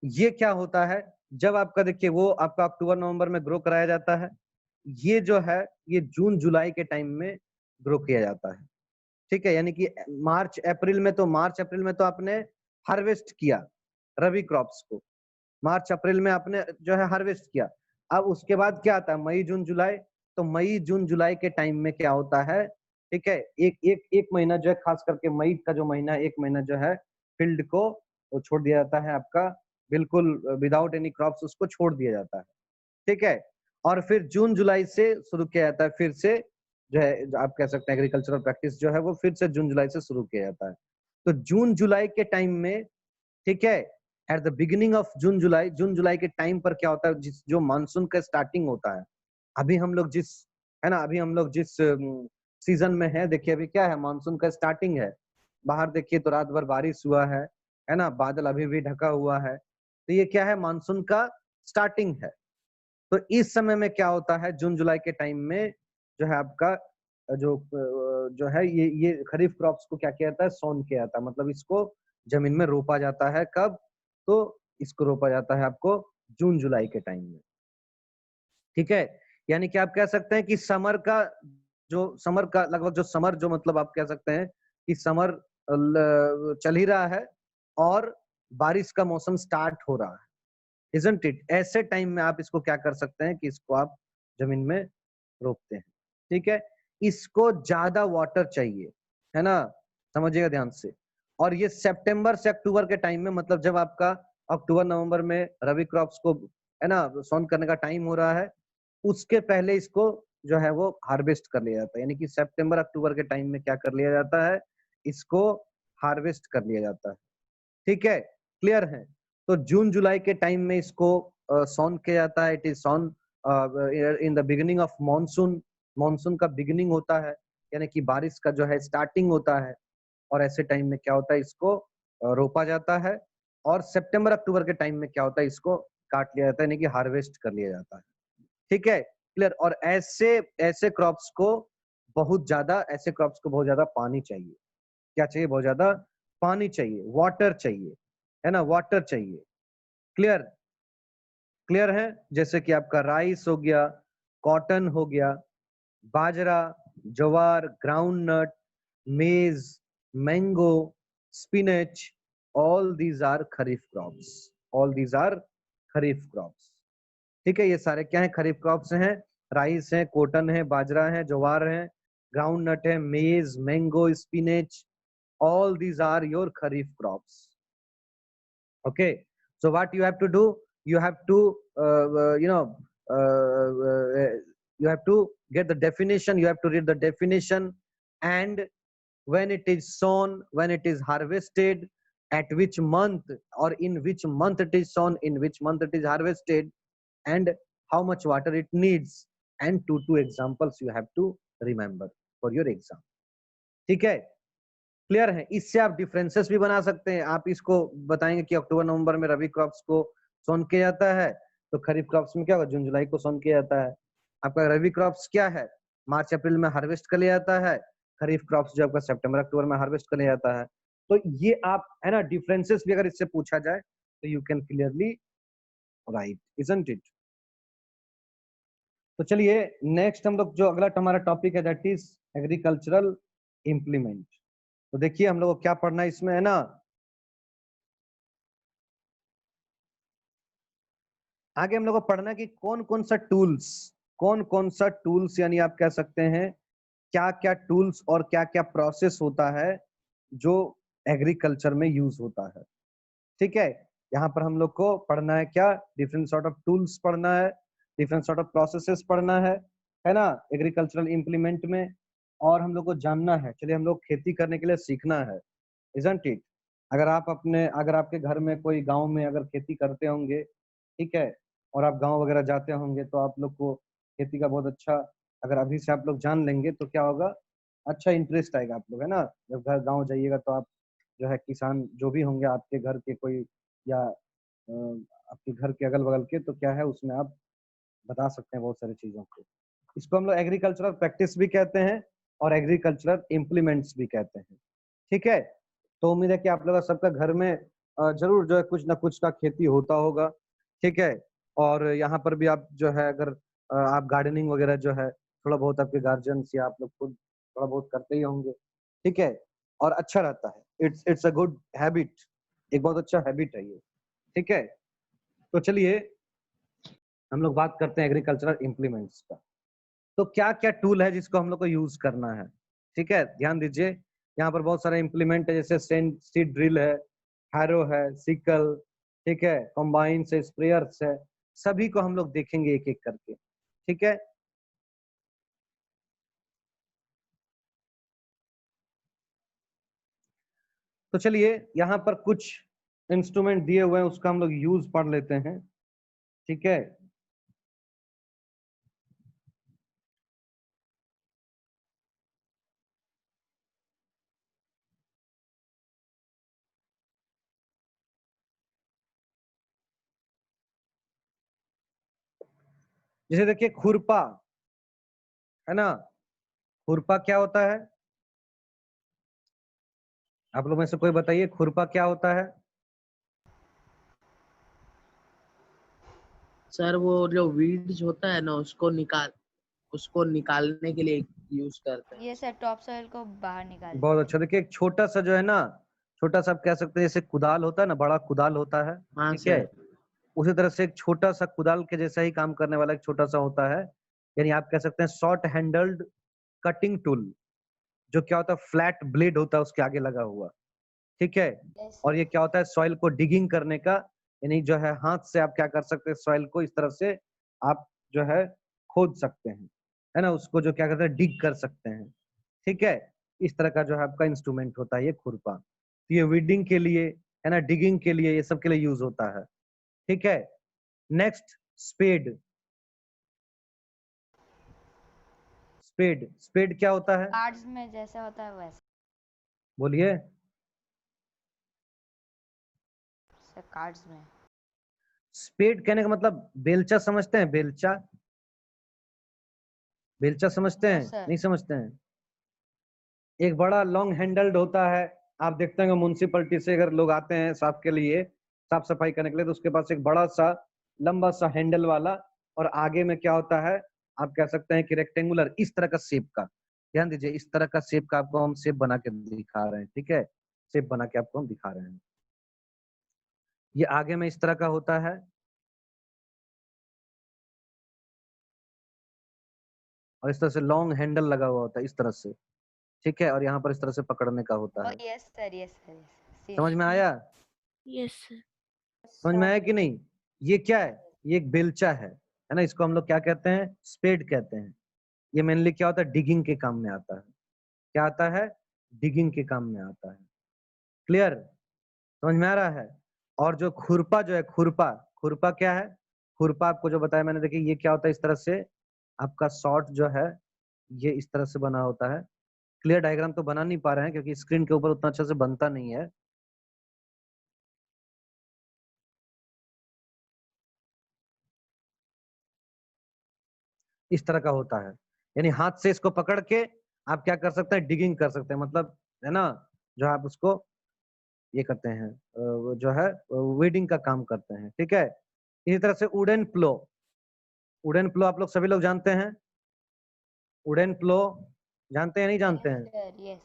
ये क्या होता है, जब आपका देखिए वो आपका अक्टूबर नवंबर में ग्रो कराया जाता है, ये जो है ये जून जुलाई के टाइम में ग्रो किया जाता है, ठीक है। यानी कि मार्च अप्रैल में तो आपने हार्वेस्ट किया रबी क्रॉप्स को, मार्च अप्रैल में आपने जो है हार्वेस्ट किया। अब उसके बाद क्या आता है, मई जून जुलाई, तो मई जून जुलाई के टाइम में क्या होता है, ठीक है, एक महीना जो है, खास करके मई का जो महीना, एक महीना जो है फील्ड को वो छोड़ दिया जाता है आपका, बिल्कुल विदाउट एनी क्रॉप्स उसको छोड़ दिया जाता है, ठीक है। और फिर जून जुलाई से शुरू किया जाता है, फिर से जो है, जो आप कह सकते हैं एग्रीकल्चरल प्रैक्टिस जो है वो फिर से जून जुलाई से शुरू किया जाता है। तो जून जुलाई के टाइम में, ठीक है, at the beginning of June July के टाइम पर क्या होता है, जो मानसून का स्टार्टिंग होता है, अभी हम लोग जिस सीजन में है, देखिए अभी क्या है, मानसून का स्टार्टिंग है, बाहर देखिए तो रात भर बारिश हुआ है ना, बादल अभी भी ढका हुआ है, तो ये क्या है, मानसून का स्टार्टिंग है। तो इस समय में क्या होता है, जून जुलाई के टाइम में जो है आपका जो है ये खरीफ क्रॉप्स को क्या किया जाता है, सोन किया जाता है, मतलब इसको जमीन में रोपा जाता है, कब, तो इसको रोपा जाता है आपको जून जुलाई के टाइम में, ठीक है। यानी कि आप कह सकते हैं कि समर का लगभग जो समर जो मतलब आप कह सकते हैं कि समर चल ही रहा है और बारिश का मौसम स्टार्ट हो रहा है, isn't it? ऐसे टाइम में आप इसको क्या कर सकते हैं कि इसको आप जमीन में रोपते हैं, ठीक है। इसको ज्यादा वाटर चाहिए, है ना, समझिएगा ध्यान से। और ये सितंबर से अक्टूबर के टाइम में, मतलब जब आपका अक्टूबर नवंबर में रबी क्रॉप्स को, है ना, सोन करने का टाइम हो रहा है, उसके पहले इसको जो है वो हार्वेस्ट कर लिया जाता है। यानी कि सितंबर अक्टूबर के टाइम में क्या कर लिया जाता है, इसको हार्वेस्ट कर लिया जाता है, ठीक है, क्लियर है। तो जून जुलाई के टाइम में इसको सोन किया जाता है, it is sown in the beginning of monsoon. Monsoon का बिगिनिंग होता है, यानी कि बारिश का जो है स्टार्टिंग होता है, और ऐसे टाइम में क्या होता है, इसको रोपा जाता है। और सितंबर अक्टूबर के टाइम में क्या होता है, इसको काट लिया जाता है, यानी कि हार्वेस्ट कर लिया जाता है। ठीक है, क्लियर। और ऐसे ऐसे क्रॉप्स को बहुत ज्यादा पानी चाहिए। क्या चाहिए? बहुत ज्यादा पानी चाहिए, वाटर चाहिए, है ना, वाटर चाहिए। क्लियर? क्लियर है? जैसे कि आपका राइस हो गया, कॉटन हो गया, बाजरा, ज्वार, groundnut, maize, mango, spinach, all these are kharif crops. All these are kharif crops. ठीक है, ये सारे क्या है? खरीफ क्रॉप्स हैं। राइस है, कॉटन है, बाजरा है, ज्वार है, ग्राउंड नट है, maize, mango, spinach, all these are your kharif crops. Okay, so what you have to do, you have to you have to get the definition, you have to read the definition, and when it is sown, when it is harvested, at which month or in which month it is sown, in which month it is harvested, and how much water it needs, and two examples you have to remember for your exam. ठीक है, clear है? इससे आप differences भी बना सकते हैं। आप इसको बताएंगे कि अक्टूबर नवंबर में रबी क्रॉप्स को सोन किया जाता है, तो खरीफ क्रॉप्स में क्या होगा? जून जुलाई को सोन किया जाता है। आपका रबी क्रॉप्स क्या है? मार्च अप्रैल में हार्वेस्ट कर लिया जाता है। खरीफ क्रॉप्स जो आपका सितंबर अक्टूबर में हार्वेस्ट कर लिया जाता है। तो ये आप, है ना, डिफरेंसेस भी अगर इससे पूछा जाए तो you can clearly right, isn't it? तो चलिए नेक्स्ट हम लोग जो अगला हमारा टॉपिक है दैट इज एग्रीकल्चरल इम्प्लीमेंट। तो देखिए हम लोग को क्या पढ़ना है इसमें, है ना। आगे हम लोग को पढ़ना है कि कौन कौन सा टूल्स यानी आप कह सकते हैं क्या क्या टूल्स और क्या क्या प्रोसेस होता है जो एग्रीकल्चर में यूज होता है। ठीक है, यहाँ पर हम लोग को पढ़ना है क्या? डिफरेंट सॉर्ट ऑफ टूल्स पढ़ना है, डिफरेंट सॉर्ट ऑफ प्रोसेसेस पढ़ना है ना, एग्रीकल्चरल इम्प्लीमेंट में। और हम लोग को जानना है, चलिए हम लोग खेती करने के लिए सीखना है, इजंट इट? अगर आपके घर में कोई गांव में अगर खेती करते होंगे, ठीक है, और आप गांव वगैरह जाते होंगे, तो आप लोग को खेती का बहुत अच्छा, अगर अभी से आप लोग जान लेंगे तो क्या होगा, अच्छा इंटरेस्ट आएगा आप लोग, है ना। जब घर गांव जाइएगा तो आप जो है किसान जो भी होंगे आपके घर के कोई, या आपके घर के अगल बगल के, तो क्या है उसमें आप बता सकते हैं बहुत सारी चीजों को। इसको हम लोग एग्रीकल्चरल प्रैक्टिस भी कहते हैं और एग्रीकल्चरल इम्प्लीमेंट्स भी कहते हैं। ठीक है, तो उम्मीद है कि आप लोग सबका घर में जरूर जो है कुछ ना कुछ का खेती होता होगा। ठीक है, और यहाँ पर भी आप जो है अगर आप गार्डनिंग वगैरह जो है थोड़ा बहुत आपके गार्जियंस या आप लोग खुद थोड़ा बहुत करते ही होंगे। ठीक है, और अच्छा रहता है, इट्स अ गुड हैबिट, एक बहुत अच्छा हैबिट है ये। ठीक है, तो चलिए हम लोग बात करते हैं एग्रीकल्चरल इम्प्लीमेंट्स का। तो क्या क्या टूल है जिसको हम लोग को यूज करना है? ठीक है, ध्यान दीजिए, यहाँ पर बहुत सारे इम्प्लीमेंट है, जैसे सीड ड्रिल है, हैरो है, सिकल, ठीक है, कॉम्बाइन से, स्प्रेयर्स है, सभी को हम लोग देखेंगे एक एक करके। ठीक है, तो चलिए यहाँ पर कुछ इंस्ट्रूमेंट दिए हुए हैं, उसका हम लोग यूज पढ़ लेते हैं। ठीक है, जैसे देखिए खुरपा, है ना। खुरपा क्या होता है? आप लोग में से कोई बताइए, खुरपा क्या होता है? सर वो जो वीड्स होता है ना उसको निकालने के लिए यूज करते हैं। ये सर टॉप सॉइल को बाहर निकाल बहुत अच्छा। देखिए एक छोटा सा जो है ना, छोटा सा आप कह सकते हैं जैसे कुदाल होता है ना, बड़ा कुदाल होता है, हाँ ठीक है, सर। उसी तरह से एक छोटा सा कुदाल के जैसा ही काम करने वाला एक छोटा सा होता है, यानी आप कह सकते हैं शॉर्ट हैंडल्ड कटिंग टूल, जो क्या होता है फ्लैट ब्लेड होता है उसके आगे लगा हुआ। ठीक है, और ये क्या होता है, सॉइल को डिगिंग करने का, यानी जो है हाथ से आप क्या कर सकते हैं, सॉइल को इस तरह से आप जो है खोद सकते हैं, है ना, उसको जो क्या कहते हैं डिग कर सकते हैं। ठीक है, इस तरह का जो है आपका इंस्ट्रूमेंट होता है ये खुरपा। तो ये वीडिंग के लिए, है ना, डिगिंग के लिए, ये सब के लिए यूज होता है। ठीक है, नेक्स्ट स्पेड। स्पेड, स्पेड क्या होता है? कार्ड्स में जैसे होता है वैसे। बोलिए। सर कार्ड्स में। स्पेड कहने का मतलब बेलचा समझते हैं? बेलचा, बेलचा समझते हैं? सर। नहीं समझते हैं? एक बड़ा लॉन्ग हैंडल्ड होता है, आप देखते हैं म्युनिसिपैलिटी से अगर लोग आते हैं साफ के लिए, साफ सफाई करने के लिए, तो उसके पास एक बड़ा सा लंबा सा हैंडल वाला, और आगे में क्या होता है, आप कह सकते हैं कि रेक्टेंगुलर इस तरह का शेप का, ध्यान दीजिए, इस तरह का शेप का आपको हम शेप बना के दिखा रहे हैं, ठीक है, शेप बना के आपको हम दिखा रहे हैं। ये आगे में इस तरह का होता है, और इस तरह से लॉन्ग हैंडल लगा हुआ होता है इस तरह से, ठीक है, और यहाँ पर इस तरह से पकड़ने का होता है। Yes sir, yes sir. समझ में आया? Yes, sir. समझ में आया कि नहीं? ये क्या है? ये एक बेलचा है ना, इसको हम लोग क्या कहते हैं? स्पेड कहते हैं। ये मेनली क्या होता है? डिगिंग के काम में आता है। क्या आता है? डिगिंग के काम में आता है। क्लियर? समझ में आ रहा है? और जो खुरपा जो है, खुरपा, खुरपा क्या है? खुरपा आपको जो बताया मैंने, देखिए ये क्या होता है, इस तरह से आपका शॉर्ट जो है ये इस तरह से बना होता है। क्लियर डायग्राम तो बना नहीं पा रहे हैं क्योंकि स्क्रीन के ऊपर उतना अच्छे से बनता नहीं है। इस तरह का होता है, यानी हाथ से इसको पकड़ के आप क्या कर सकते हैं? डिगिंग कर सकते हैं, मतलब है ना, जो आप उसको ये करते हैं, जो है वीडिंग का काम करते हैं, ठीक है। इसी तरह से वुडन प्लो, वुडन प्लो आप लोग सभी लोग जानते हैं? वुडन प्लो जानते हैं नहीं जानते हैं? Sir yes.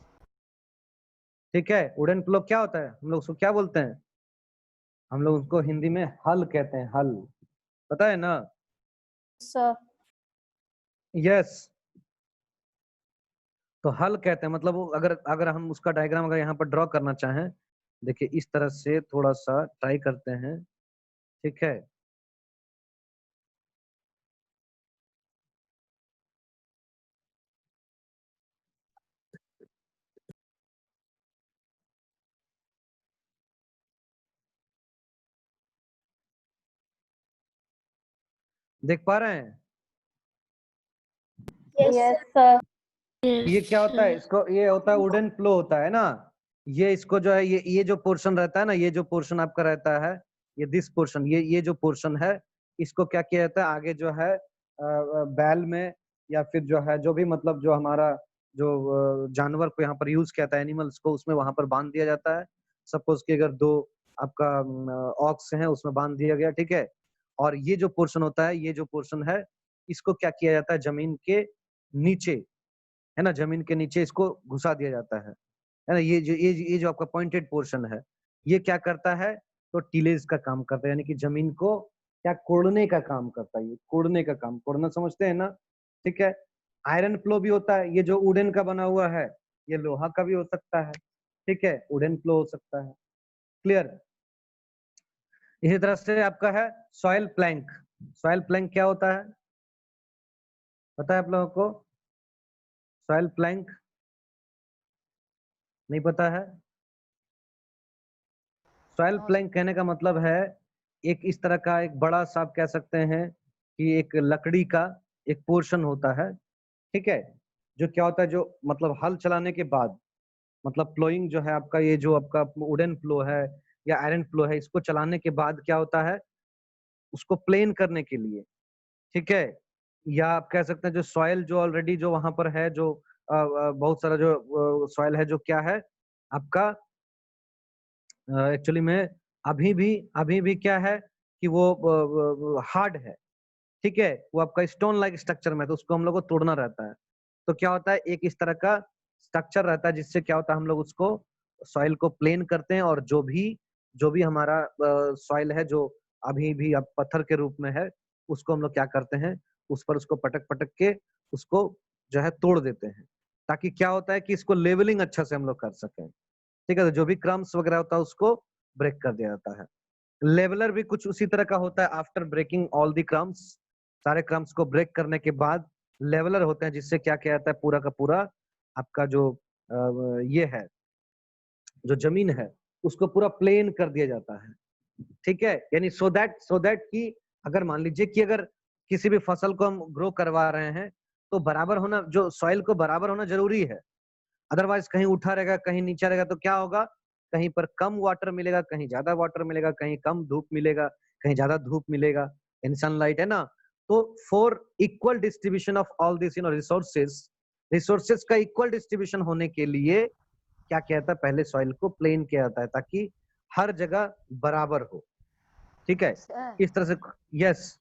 ठीक है, वुडन प्लो क्या होता है, हम लोग उसको क्या बोलते हैं? हम लोग उसको हिंदी में हल कहते हैं, हल, पता है ना? Sir. यस, तो हल कहते हैं, मतलब वो अगर अगर हम उसका डायग्राम अगर यहाँ पर ड्रॉ करना चाहें, देखिए इस तरह से थोड़ा सा ट्राई करते हैं, ठीक है। देख पा रहे हैं? Yes, sir. ये क्या होता है? इसको, ये होता है वुडन प्लो होता है ना, ये इसको जो है, ये जो पोर्शन रहता है ना, ये जो पोर्शन आपका रहता है, ये दिस पोर्शन, ये जो पोर्शन है, इसको क्या किया जाता है आगे जो है बैल में, या फिर जो है जो भी मतलब जो हमारा जो जानवर को यहाँ पर यूज किया जाता है, एनिमल्स को, उसमें वहां पर बांध दिया जाता है। सपोज कि अगर दो आपका ऑक्स है उसमें बांध दिया गया, ठीक है। और ये जो पोर्शन होता है, ये जो पोर्शन है, इसको क्या किया जाता है, जमीन के नीचे, है ना, जमीन के नीचे इसको घुसा दिया जाता है ना। ये जो आपका पॉइंटेड पोर्शन है, ये क्या करता है, तो टिलेज का काम करता है, यानी कि जमीन को क्या कोड़ने का काम करता है, ये कोड़ने का काम, कोड़ना समझते हैं ना, ठीक है। आयरन प्लो भी होता है, ये जो वुडन का बना हुआ है, ये लोहा का भी हो सकता है, ठीक है, वुडन प्लो हो सकता है। क्लियर? इसी तरह से आपका है सॉइल प्लैंक। सॉइल प्लैंक क्या होता है, पता है आप लोगों को? सॉइल प्लैंक नहीं पता है? सॉइल प्लैंक कहने का मतलब है एक इस तरह का एक बड़ा सा, आप कह सकते हैं कि एक लकड़ी का एक पोर्शन होता है, ठीक है, जो क्या होता है, जो मतलब हल चलाने के बाद, मतलब प्लोइंग जो है आपका, ये जो आपका वुडन प्लो है या आयरन प्लो है, इसको चलाने के बाद क्या होता है, उसको प्लेन करने के लिए, ठीक है, या आप कह सकते हैं जो सॉइल जो ऑलरेडी जो वहां पर है, जो बहुत सारा जो सॉइल है, जो क्या है आपका एक्चुअली में अभी भी क्या है कि वो हार्ड है, ठीक है, वो आपका स्टोन लाइक स्ट्रक्चर में है, तो उसको हम लोग को तोड़ना रहता है। तो क्या होता है, एक इस तरह का स्ट्रक्चर रहता है, जिससे क्या होता है, हम लोग उसको सॉइल को प्लेन करते हैं, और जो भी हमारा सॉइल है, जो अभी भी अब पत्थर के रूप में है, उसको हम लोग क्या करते हैं, उस पर उसको पटक पटक के उसको जो है तोड़ देते हैं, ताकि क्या होता है कि इसको लेवलिंग अच्छा से हम लोग कर सकें, ठीक है। तो जो भी क्रम्स वगैरह होता है उसको ब्रेक कर दिया जाता है। लेवलर भी कुछ उसी तरह का होता है, after breaking all the crumbs, सारे क्रम्स को ब्रेक करने के बाद लेवलर होते हैं, जिससे क्या किया जाता है, पूरा का पूरा आपका जो ये है, जो जमीन है, उसको पूरा प्लेन कर दिया जाता है, ठीक है, यानी सो दैट कि अगर मान लीजिए कि अगर किसी भी फसल को हम ग्रो करवा रहे हैं तो बराबर होना, जो सॉइल को बराबर होना जरूरी है। अदरवाइज कहीं उठा रहेगा कहीं नीचा रहेगा तो क्या होगा, कहीं पर कम वाटर मिलेगा, कहीं ज्यादा वाटर मिलेगा, कहीं कम धूप मिलेगा, कहीं ज्यादा धूप मिलेगा, इन सनलाइट, है ना। तो for equal distribution of all this resources का इक्वल डिस्ट्रीब्यूशन होने के लिए क्या किया जाता है, पहले सॉइल को प्लेन किया जाता है ताकि हर जगह बराबर हो। ठीक है, सर इस तरह से। यस,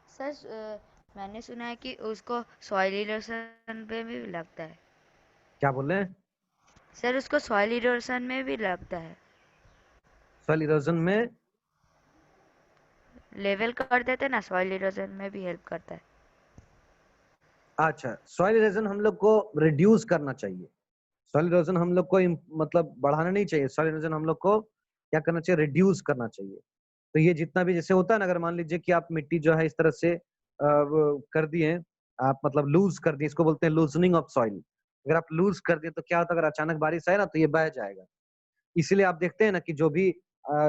सर मैंने सुना है कि उसको सॉइल इरोजन पे भी लगता है। क्या बोल रहे हैं? सर उसको सॉइल इरोजन में भी लगता है, सॉइल इरोजन में, लेवल कर देते ना, सॉइल इरोजन में भी हेल्प करता है। अच्छा, सॉइल इरोजन हम लोग को रिड्यूस करना चाहिए। सॉइल इरोजन हम लोग को मतलब बढ़ाना नहीं चाहिए। सॉइल इरोजन हम लोग को क्या करना चाहिए, रिड्यूस करना चाहिए। तो ये जितना भी जैसे होता है ना, अगर मान लीजिए कि आप मिट्टी जो है इस तरह से कर दिए, आप मतलब लूज कर दिए, इसको बोलते हैं लूजनिंग ऑफ सॉइल। अगर आप लूज कर दिए तो क्या होता है, अगर अचानक बारिश आए ना तो ये बह जाएगा। इसीलिए आप देखते हैं ना कि जो भी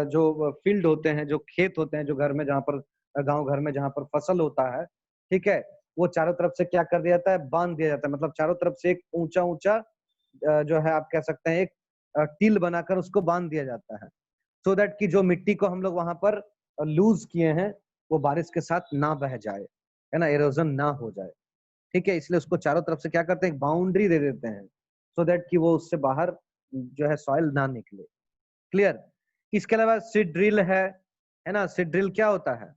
जो फील्ड होते हैं, जो खेत होते हैं, जो घर में जहाँ पर गांव घर में जहाँ पर फसल होता है, ठीक है, वो चारों तरफ से क्या कर दिया जाता है, बांध दिया जाता है। मतलब चारों तरफ से एक ऊंचा ऊंचा जो है आप कह सकते हैं एक टील बनाकर उसको बांध दिया जाता है, सो दैट कि जो मिट्टी को हम लोग वहां पर लूज किए हैं वो बारिश के साथ ना बह जाए, है ना, एरोजन ना हो जाए। ठीक है, इसलिए उसको चारों तरफ से क्या करते हैं, एक बाउंड्री दे देते हैं, सो दैट कि वो उससे बाहर जो है सॉइल ना निकले। क्लियर? इसके अलावा सीड ड्रिल है ना। सीड ड्रिल क्या होता है?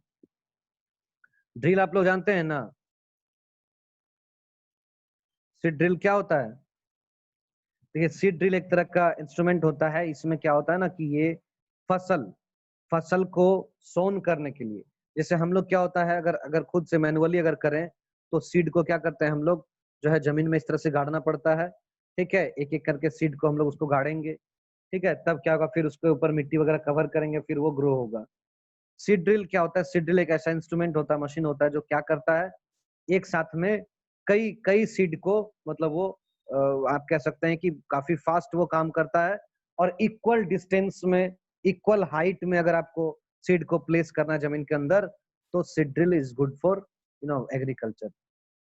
ड्रिल आप लोग जानते हैं ना, सीड ड्रिल क्या होता है? देखिए, सीड ड्रिल एक तरह का इंस्ट्रूमेंट होता है। इसमें क्या होता है ना कि ये फसल को सोन करने के लिए, जैसे हम लोग क्या होता है, अगर अगर खुद से मैनुअली अगर करें तो सीड को क्या करते हैं हम लोग, जो है जमीन में इस तरह से गाड़ना पड़ता है। ठीक है, एक एक करके सीड को हम लोग उसको गाड़ेंगे। ठीक है, तब क्या होगा, फिर उसके ऊपर मिट्टी वगैरह कवर करेंगे, फिर वो ग्रो होगा। सीड ड्रिल क्या होता है? सीड ड्रिल एक ऐसा इंस्ट्रूमेंट होता है, मशीन होता है, जो क्या करता है, एक साथ में कई कई सीड को, मतलब वो आप कह सकते हैं कि काफी फास्ट वो काम करता है। और इक्वल डिस्टेंस में, इक्वल हाइट में अगर आपको सीड को प्लेस करना है जमीन के अंदर, तो seed drill is good for agriculture.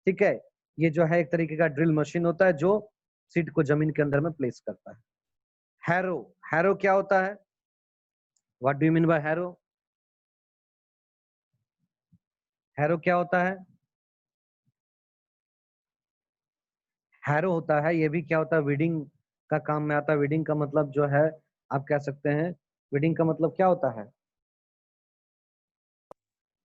ठीक है, ये जो है एक तरीके का ड्रिल मशीन होता है जो सीड को जमीन के अंदर में प्लेस करता है। हैरो, हैरो क्या होता है? What do you mean by harrow? Harrow क्या होता है? हैरो होता है, ये भी क्या होता है, वीडिंग का काम में आता है। वीडिंग का मतलब जो है आप कह सकते हैं, वीडिंग का मतलब क्या होता है,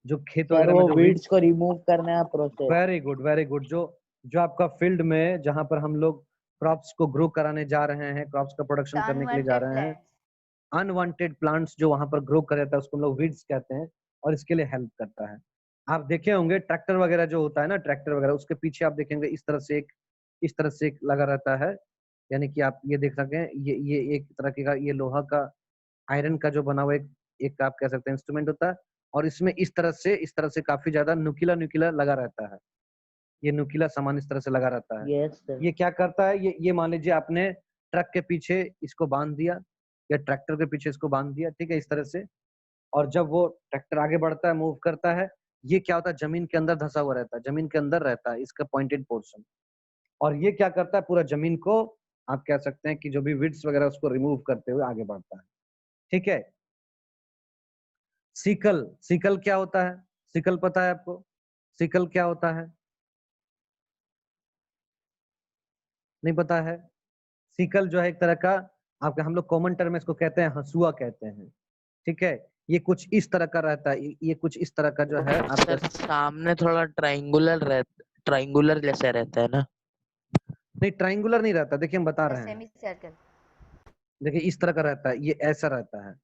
जो खेत सर वगैरह में वो जो वीड्स को रिमूव करने का process. Very good very good, जो जो आपका फील्ड में जहां पर हम लोग क्रॉप्स को ग्रो कराने जा रहे हैं, क्रॉप्स का प्रोडक्शन करने के लिए जा अनवांटेड रहे हैं, प्लांट्स। अनवांटेड प्लांट्स जो वहां पर ग्रो कर जाता है उसको हम लोग वीड्स कहते हैं, और इसके लिए हेल्प करता है। आप देखे होंगे ट्रैक्टर वगैरह जो होता है ना, ट्रैक्टर वगैरह उसके पीछे आप देखेंगे इस तरह से एक लगा रहता है। यानी कि आप ये देख सकें, ये एक तरह का ये लोहा का, आयरन का जो बना हुआ एक एक आप कह सकते हैं इंस्ट्रूमेंट होता है। और इसमें इस तरह से काफी ज्यादा नुकीला नुकीला लगा रहता है। ये नुकीला सामान इस तरह से लगा रहता है। Yes sir. ये क्या करता है, ये मान लीजिए आपने ट्रक के पीछे इसको बांध दिया, या ट्रैक्टर के पीछे इसको बांध दिया, ठीक है, इस तरह से। और जब वो ट्रैक्टर आगे बढ़ता है, मूव करता है, ये क्या होता है, जमीन के अंदर धंसा हुआ रहता है, जमीन के अंदर रहता है इसका पॉइंटेड पोर्शन। और ये क्या करता है, पूरा जमीन को आप कह सकते हैं कि जो भी विड्स वगैरह उसको रिमूव करते हुए आगे बढ़ता है। ठीक है। सिकल, सिकल क्या होता है? सिकल पता है आपको? सिकल क्या होता है? नहीं पता है? सिकल जो है एक तरह का, आपके हम लोग कॉमन टर्म में इसको कहते हैं हंसुआ कहते हैं। ठीक है, ये कुछ इस तरह का रहता है, ये कुछ इस तरह का जो है आपका, सर सामने थोड़ा ट्रायंगुलर जैसा रहता है ना। नहीं ट्राइंगुलर नहीं रहता, देखिए हम बता रहे हैं। Semi circle. देखिए इस तरह का रहता है, ये ऐसा रहता है,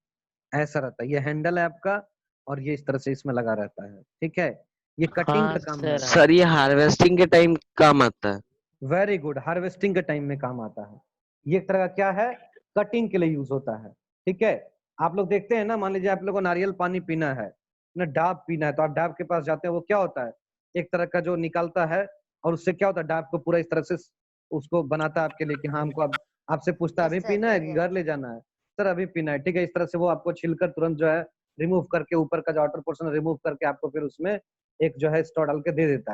ऐसा रहता है, ये हैंडल है आपका, और ये इस तरह से इसमें लगा रहता है। ठीक है, ये कटिंग हाँ का काम में सर। आता है। सर ये हार्वेस्टिंग के टाइम काम आता है। वेरी गुड, हार्वेस्टिंग के टाइम में काम आता है। ये एक तरह का क्या है, कटिंग के लिए यूज होता है। ठीक है, आप लोग देखते हैं ना, मान लीजिए आप लोग को नारियल पानी पीना है ना, डाब पीना है, तो आप डाब के पास जाते हैं, वो क्या होता है, एक तरह का जो निकालता है, और उससे क्या होता है, डाब को पूरा इस तरह से उसको बनाता है आपके लिए कि हाँ हमको आपसे पूछता है यस अभी सर, पीना है यस कि यस। घर ले जाना है, सर अभी पीना है, ठीक है, इस तरह से वो आपको छिलकर तुरंत जो है रिमूव करके ऊपर का जो आउटर पोर्शन रिमूव करके आपको फिर उसमें एक जो है स्ट्रॉ डाल के दे देता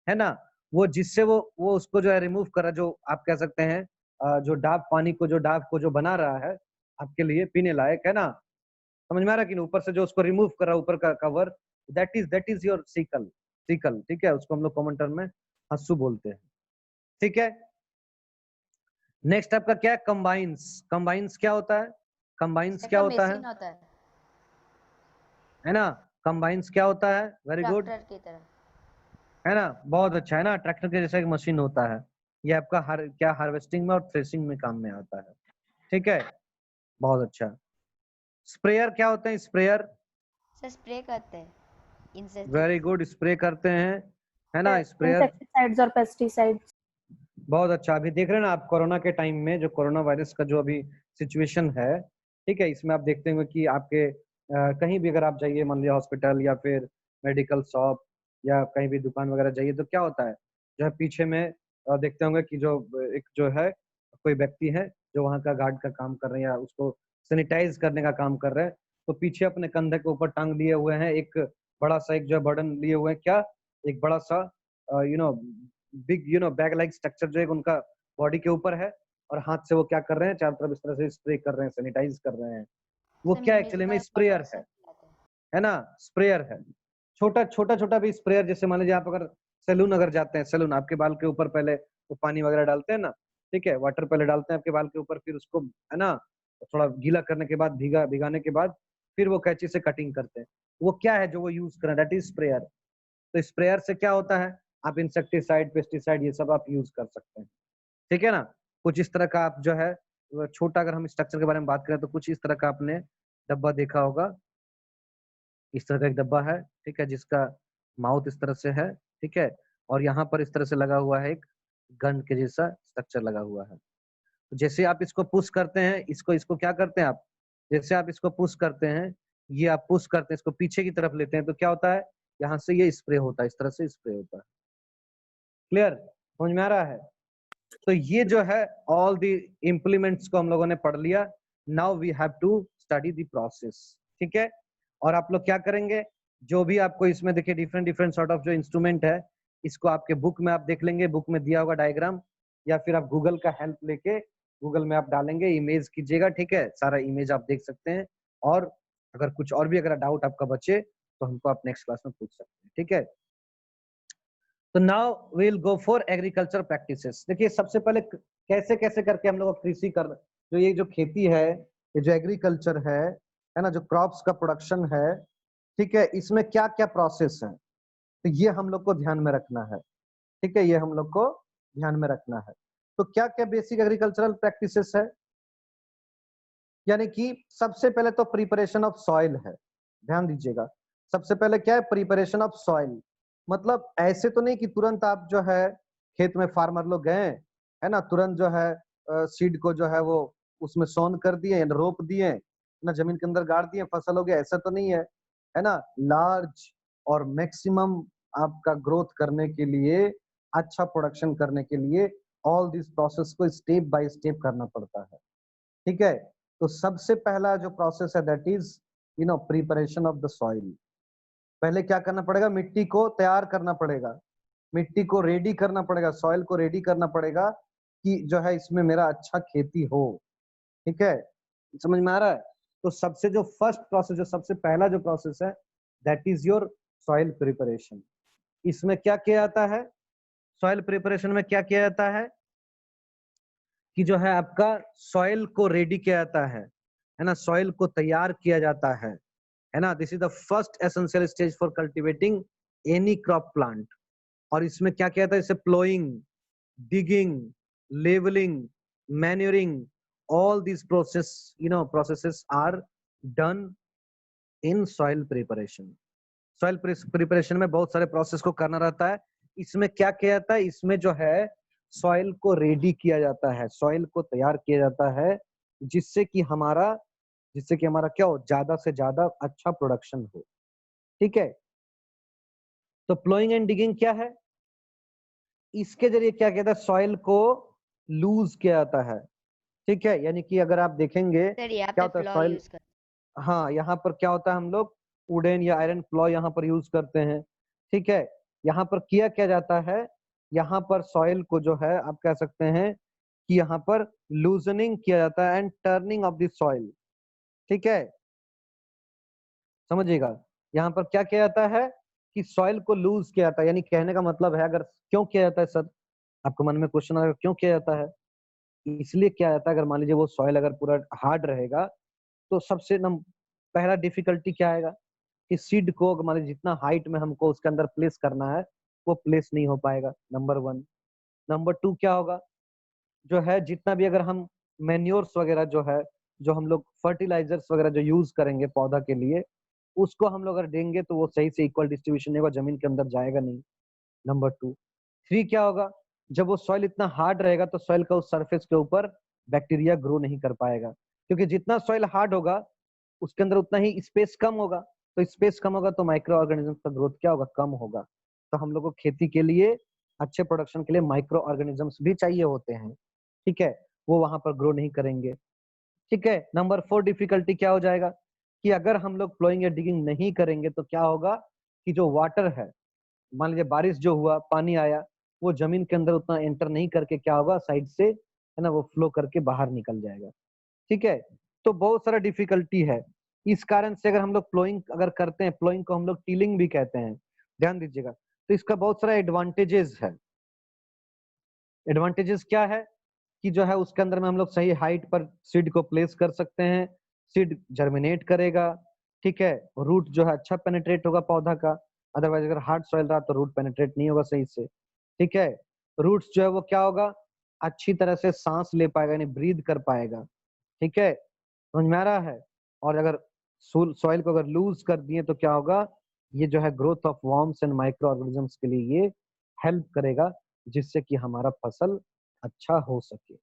है ना। वो जिससे वो उसको जो है रिमूव कर रहा है, जो आप कह सकते हैं जो डाब पानी को जो बना रहा है आपके लिए पीने लायक, है ना। समझ में आ रहा है कि नहीं? ऊपर से जो उसको रिमूव कर रहा है ऊपर का cover, that is your sickle. ठीक है, उसको हम लोग कॉमन टर्म में हस्सू बोलते हैं। ठीक है, नेक्स्ट आपका क्या है? कंबाइंस क्या होता है? कंबाइंस क्या होता है? मशीन होता है ना, कंबाइंस क्या होता है? वेरी गुड, ट्रैक्टर की तरह। है ना, बहुत अच्छा, है ना। ट्रैक्टर के जैसा एक मशीन होता है, ये आपका क्या हार्वेस्टिंग में और थ्रेसिंग में काम में आता है। ठीक है, बहुत अच्छा। स्प्रेयर क्या होते हैं? स्प्रेयर, सर स्प्रे करते हैं वेरी गुड, स्प्रे करते हैं, है ना। स्प्रेयर, इंसेक्टिसाइड्स और पेस्टिसाइड्स। बहुत अच्छा। अभी देख रहे हैं ना आप, कोरोना के टाइम में जो कोरोना वायरस का जो अभी सिचुएशन है, ठीक है, इसमें आप देखते होंगे कि आपके कहीं भी अगर आप जाइए, मान लिया हॉस्पिटल या फिर मेडिकल शॉप या कहीं भी दुकान वगैरह जाइए, तो क्या होता है जो है पीछे में देखते होंगे कि जो एक जो है कोई व्यक्ति है जो वहाँ का गार्ड का काम कर रहे हैं या उसको सैनिटाइज करने का काम कर रहे हैं, तो पीछे अपने कंधे के ऊपर टांग लिए हुए हैं एक बड़ा सा एक जो है बर्डन लिए हुए हैं, क्या, एक बड़ा सा बिग बैग लाइक स्ट्रक्चर जो है उनका बॉडी के ऊपर है, और हाथ से वो क्या कर रहे हैं, चारों तरफ इस तरह से स्प्रे कर रहे हैं, सैनिटाइज कर रहे हैं। वो क्या एक्चुअली में स्प्रेयर है ना, स्प्रेयर है। छोटा छोटा छोटा भी स्प्रेयर, जैसे मान लीजिए आप अगर सैलून अगर जाते हैं, सैलून आपके बाल के ऊपर पहले वो पानी वगैरह डालते हैं ना, ठीक है, वाटर पहले डालते हैं आपके बाल के ऊपर, फिर उसको, है ना, थोड़ा गीला करने के बाद, भिगाने के बाद फिर वो कैंची से कटिंग करते हैं। वो क्या है जो वो यूज करें, दैट इज स्प्रेयर। तो स्प्रेयर से क्या होता है, आप इंसेक्टिसाइड, पेस्टिसाइड ये सब आप यूज कर सकते हैं। ठीक है ना, कुछ इस तरह का आप जो है छोटा, अगर हम स्ट्रक्चर के बारे में बात करें तो कुछ इस तरह का आपने डब्बा देखा होगा, इस तरह का एक डब्बा है, ठीक है, जिसका माउथ इस तरह से है, ठीक है, और यहाँ पर इस तरह से लगा हुआ है एक गन के जैसा स्ट्रक्चर लगा हुआ है। तो जैसे आप इसको पुश करते हैं, इसको क्या करते हैं आप, जैसे आप इसको पुश करते हैं, ये आप पुश करते हैं, इसको पीछे की तरफ लेते हैं, तो क्या होता है, यहाँ से ये स्प्रे होता है, इस तरह से स्प्रे होता है। क्लियर, समझ में आ रहा है? तो ये जो है ऑल द इम्प्लीमेंट्स को हम लोगों ने पढ़ लिया। Now we have to study the process. ठीक है, और आप लोग क्या करेंगे, जो भी आपको इसमें देखिए डिफरेंट सॉर्ट ऑफ जो इंस्ट्रूमेंट है, इसको आपके बुक में आप देख लेंगे, बुक में दिया होगा डायग्राम, या फिर आप गूगल का हेल्प लेके गूगल में आप डालेंगे, इमेज कीजिएगा, ठीक है, सारा इमेज आप देख सकते हैं। और अगर कुछ और भी अगर डाउट आपका बचे तो हमको आप नेक्स्ट क्लास में पूछ सकते हैं। ठीक है, तो now we will go for agriculture practices. देखिए सबसे पहले कैसे कैसे करके हम लोग कृषि कर, जो ये जो खेती है, ये जो एग्रीकल्चर है ना, जो क्रॉप्स का प्रोडक्शन है, ठीक है, इसमें क्या क्या प्रोसेस है, तो ये हम लोग को ध्यान में रखना है। ठीक है, ये हम लोग को ध्यान में रखना है। तो क्या क्या बेसिक एग्रीकल्चरल प्रैक्टिसेस है, यानी कि सबसे पहले तो प्रिपरेशन ऑफ सॉइल है। ध्यान दीजिएगा, सबसे पहले क्या है, प्रिपरेशन ऑफ सॉइल। मतलब ऐसे तो नहीं कि तुरंत आप जो है खेत में फार्मर लोग गए, है ना, तुरंत जो है सीड को जो है वो उसमें सोन कर दिए, रोप दिए ना, जमीन के अंदर गाड़ दिए, फसल हो गया, ऐसा तो नहीं है ना। लार्ज और मैक्सिमम आपका ग्रोथ करने के लिए, अच्छा प्रोडक्शन करने के लिए ऑल दिस प्रोसेस को स्टेप बाय स्टेप करना पड़ता है। ठीक है, तो सबसे पहला जो प्रोसेस है that is preparation of the soil. पहले क्या करना पड़ेगा, मिट्टी को तैयार करना पड़ेगा, मिट्टी को रेडी करना पड़ेगा, सॉइल को रेडी करना पड़ेगा कि जो है इसमें मेरा अच्छा खेती हो। ठीक है, समझ में आ रहा है? तो सबसे जो फर्स्ट प्रोसेस, जो सबसे पहला जो प्रोसेस है that is your soil preparation. इसमें क्या किया जाता है, सॉइल प्रिपरेशन में क्या किया जाता है कि जो है आपका सॉइल को रेडी किया जाता है ना, सॉइल को तैयार किया जाता है ना। This is the first essential stage for cultivating any crop plant. और इसमें क्या किया जाता है, जैसे ploughing, digging, levelling, manuring, all these processes are done in soil preparation. soil preparation में बहुत सारे प्रोसेस को करना रहता है। इसमें क्या किया जाता है, इसमें जो है सॉइल को रेडी किया जाता है, सॉइल को तैयार किया जाता है, जिससे कि हमारा क्या हो, ज्यादा से ज्यादा अच्छा प्रोडक्शन हो। ठीक है, तो प्लोइंग एंड डिगिंग क्या है, इसके जरिए क्या किया जाता है, सॉइल को लूज किया जाता है। ठीक है, यानी कि अगर आप देखेंगे सर यहाँ क्या पे होता है प्लॉ सॉइल, यूज कर हाँ, यहाँ पर क्या होता है, हम लोग वुडन या आयरन प्लॉ यहाँ पर यूज करते हैं। ठीक है, यहाँ पर किया क्या जाता है, यहाँ पर सॉइल को जो है आप कह सकते हैं कि यहाँ पर लूजनिंग किया जाता है and turning of the soil. ठीक है, समझिएगा, यहाँ पर क्या किया जाता है कि सॉइल को लूज किया जाता है, यानी कहने का मतलब है, अगर क्यों किया जाता है सर, आपको मन में क्वेश्चन आएगा क्यों किया जाता है। इसलिए किया जाता है, अगर मान लीजिए वो सॉइल अगर पूरा हार्ड रहेगा तो सबसे पहला डिफिकल्टी क्या आएगा कि सीड को मान लीजिए जितना हाइट में हमको उसके अंदर प्लेस करना है वो प्लेस नहीं हो पाएगा, नंबर 1। नंबर 2 क्या होगा, जो है जितना भी अगर हम मैन्योर्स वगैरह जो है, जो हम लोग फर्टिलाइजर्स वगैरह जो यूज करेंगे पौधा के लिए, उसको हम लोग अगर देंगे तो वो सही से इक्वल डिस्ट्रीब्यूशन नहीं होगा, जमीन के अंदर जाएगा नहीं, नंबर 2। 3 क्या होगा, जब वो सॉइल इतना हार्ड रहेगा तो सॉइल का उस सरफेस के ऊपर बैक्टीरिया ग्रो नहीं कर पाएगा, क्योंकि जितना सॉइल हार्ड होगा उसके अंदर उतना ही स्पेस कम होगा, तो स्पेस कम होगा तो माइक्रो ऑर्गेनिज्म का ग्रोथ क्या होगा, कम होगा। तो हम लोग को खेती के लिए अच्छे प्रोडक्शन के लिए माइक्रो ऑर्गेनिजम्स भी चाहिए होते हैं। ठीक है, वो वहां पर ग्रो नहीं करेंगे। ठीक है, नंबर 4 डिफिकल्टी क्या हो जाएगा कि अगर हम लोग प्लोइंग या डिगिंग नहीं करेंगे तो क्या होगा कि जो वाटर है, मान लीजिए बारिश जो हुआ, पानी आया, वो जमीन के अंदर उतना एंटर नहीं करके क्या होगा, साइड से है ना, वो फ्लो करके बाहर निकल जाएगा। ठीक है, तो बहुत सारा डिफिकल्टी है। इस कारण से अगर हम लोग प्लोइंग अगर करते हैं, प्लोइंग को हम लोग टिलिंग भी कहते हैं, ध्यान दीजिएगा, तो इसका बहुत सारा एडवांटेजेस है। एडवांटेजेस क्या है कि जो है उसके अंदर में हम लोग सही हाइट पर सीड को प्लेस कर सकते हैं, सीड जर्मिनेट करेगा। ठीक है, रूट जो है अच्छा पेनिट्रेट होगा पौधा का, अदरवाइज अगर हार्ड सॉइल रहा तो रूट पेनिट्रेट नहीं होगा सही से। ठीक है, रूट्स जो है वो क्या होगा, अच्छी तरह से सांस ले पाएगा, यानी ब्रीद कर पाएगा। ठीक है, समझ में आ रहा है। और अगर सॉइल को अगर लूज कर दिए तो क्या होगा, ये जो है growth of worms and micro organisms के लिए ये हेल्प करेगा, जिससे कि हमारा फसल अच्छा हो सके।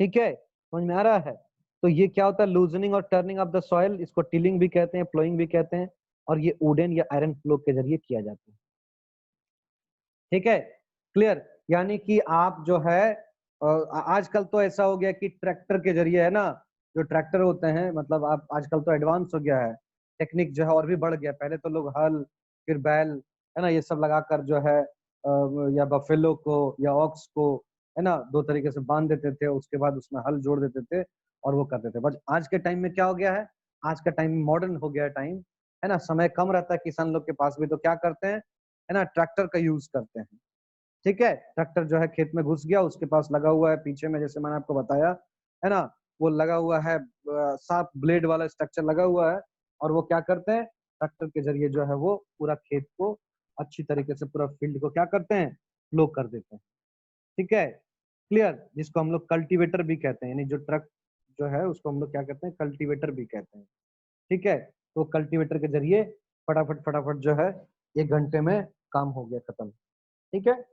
ठीक है, समझ में आ रहा है। तो ये क्या होता है, लूजनिंग और टर्निंग ऑफ द सॉइल, इसको टिलिंग भी कहते हैं, प्लोइंग भी कहते हैं, और ये वुडन या आयरन फ्लो के जरिए किया जाता है। ठीक है, क्लियर। यानी कि आप जो है आजकल तो ऐसा हो गया कि ट्रैक्टर के जरिए, है ना, जो ट्रैक्टर होते हैं, मतलब आप आजकल तो एडवांस हो गया है टेक्निक, जो है और भी बढ़ गया। पहले तो लोग हल, फिर बैल, है ना, ये सब लगाकर जो है या बफेलो को या ऑक्स को, है ना, 2 तरीके से बांध देते थे, उसके बाद उसमें हल जोड़ देते थे और वो करते थे। बस आज के टाइम में क्या हो गया है, आज का टाइम मॉडर्न हो गया टाइम, है ना, समय कम रहता है किसान लोग के पास भी, तो क्या करते हैं, है ना, ट्रैक्टर का यूज करते हैं। ठीक है, ट्रैक्टर जो है खेत में घुस गया, उसके पास लगा हुआ है पीछे में, जैसे मैंने आपको बताया, है ना, वो लगा हुआ है शार्प ब्लेड वाला स्ट्रक्चर लगा हुआ है, और वो क्या करते हैं, ट्रैक्टर के जरिए जो है वो पूरा खेत को अच्छी तरीके से, पूरा फील्ड को क्या करते हैं, फ्लो कर देते हैं। ठीक है, क्लियर। जिसको हम लोग कल्टीवेटर भी कहते हैं, यानी जो ट्रक जो है उसको हम लोग क्या कहते हैं, कल्टीवेटर भी कहते हैं। ठीक है, तो कल्टीवेटर के जरिए फटाफट फटाफट जो है 1 घंटे में काम हो गया, खत्म। ठीक है,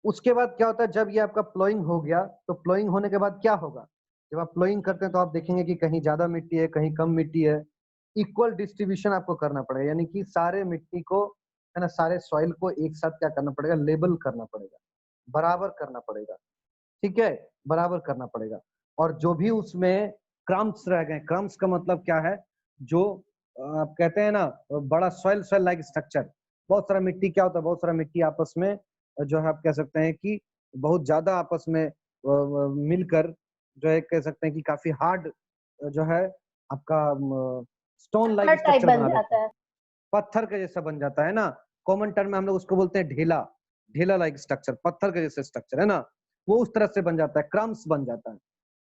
उसके बाद क्या होता है, जब ये आपका प्लोइंग हो गया, तो प्लोइंग होने के बाद क्या होगा, जब आप प्लोइंग करते हैं तो आप देखेंगे कि कहीं ज्यादा मिट्टी है, कहीं कम मिट्टी है, इक्वल डिस्ट्रीब्यूशन आपको करना पड़ेगा, यानी कि सारे मिट्टी को, है ना, सारे सॉइल को एक साथ क्या करना पड़ेगा, लेबल करना पड़ेगा, बराबर करना पड़ेगा। ठीक है, बराबर करना पड़ेगा। और जो भी उसमें क्रम्स रह गए, क्रम्स का मतलब क्या है, जो आप कहते हैं ना, बड़ा सॉइल सॉइल लाइक स्ट्रक्चर, बहुत सारा मिट्टी क्या होता है, बहुत सारा मिट्टी आपस में जो है आप कह सकते हैं कि बहुत ज्यादा आपस में मिलकर जो है कह सकते हैं कि काफी हार्ड जो है आपका स्टोन पत्थर लाइक टाइप स्ट्रक्चर बन बना देता जाता है, है। पत्थर के जैसा बन जाता है ना। कॉमन टर्म में हम लोग उसको बोलते हैं ढेला, ढेला लाइक स्ट्रक्चर, पत्थर के जैसे स्ट्रक्चर, है ना, वो उस तरह से बन जाता है, क्रम्स बन जाता है।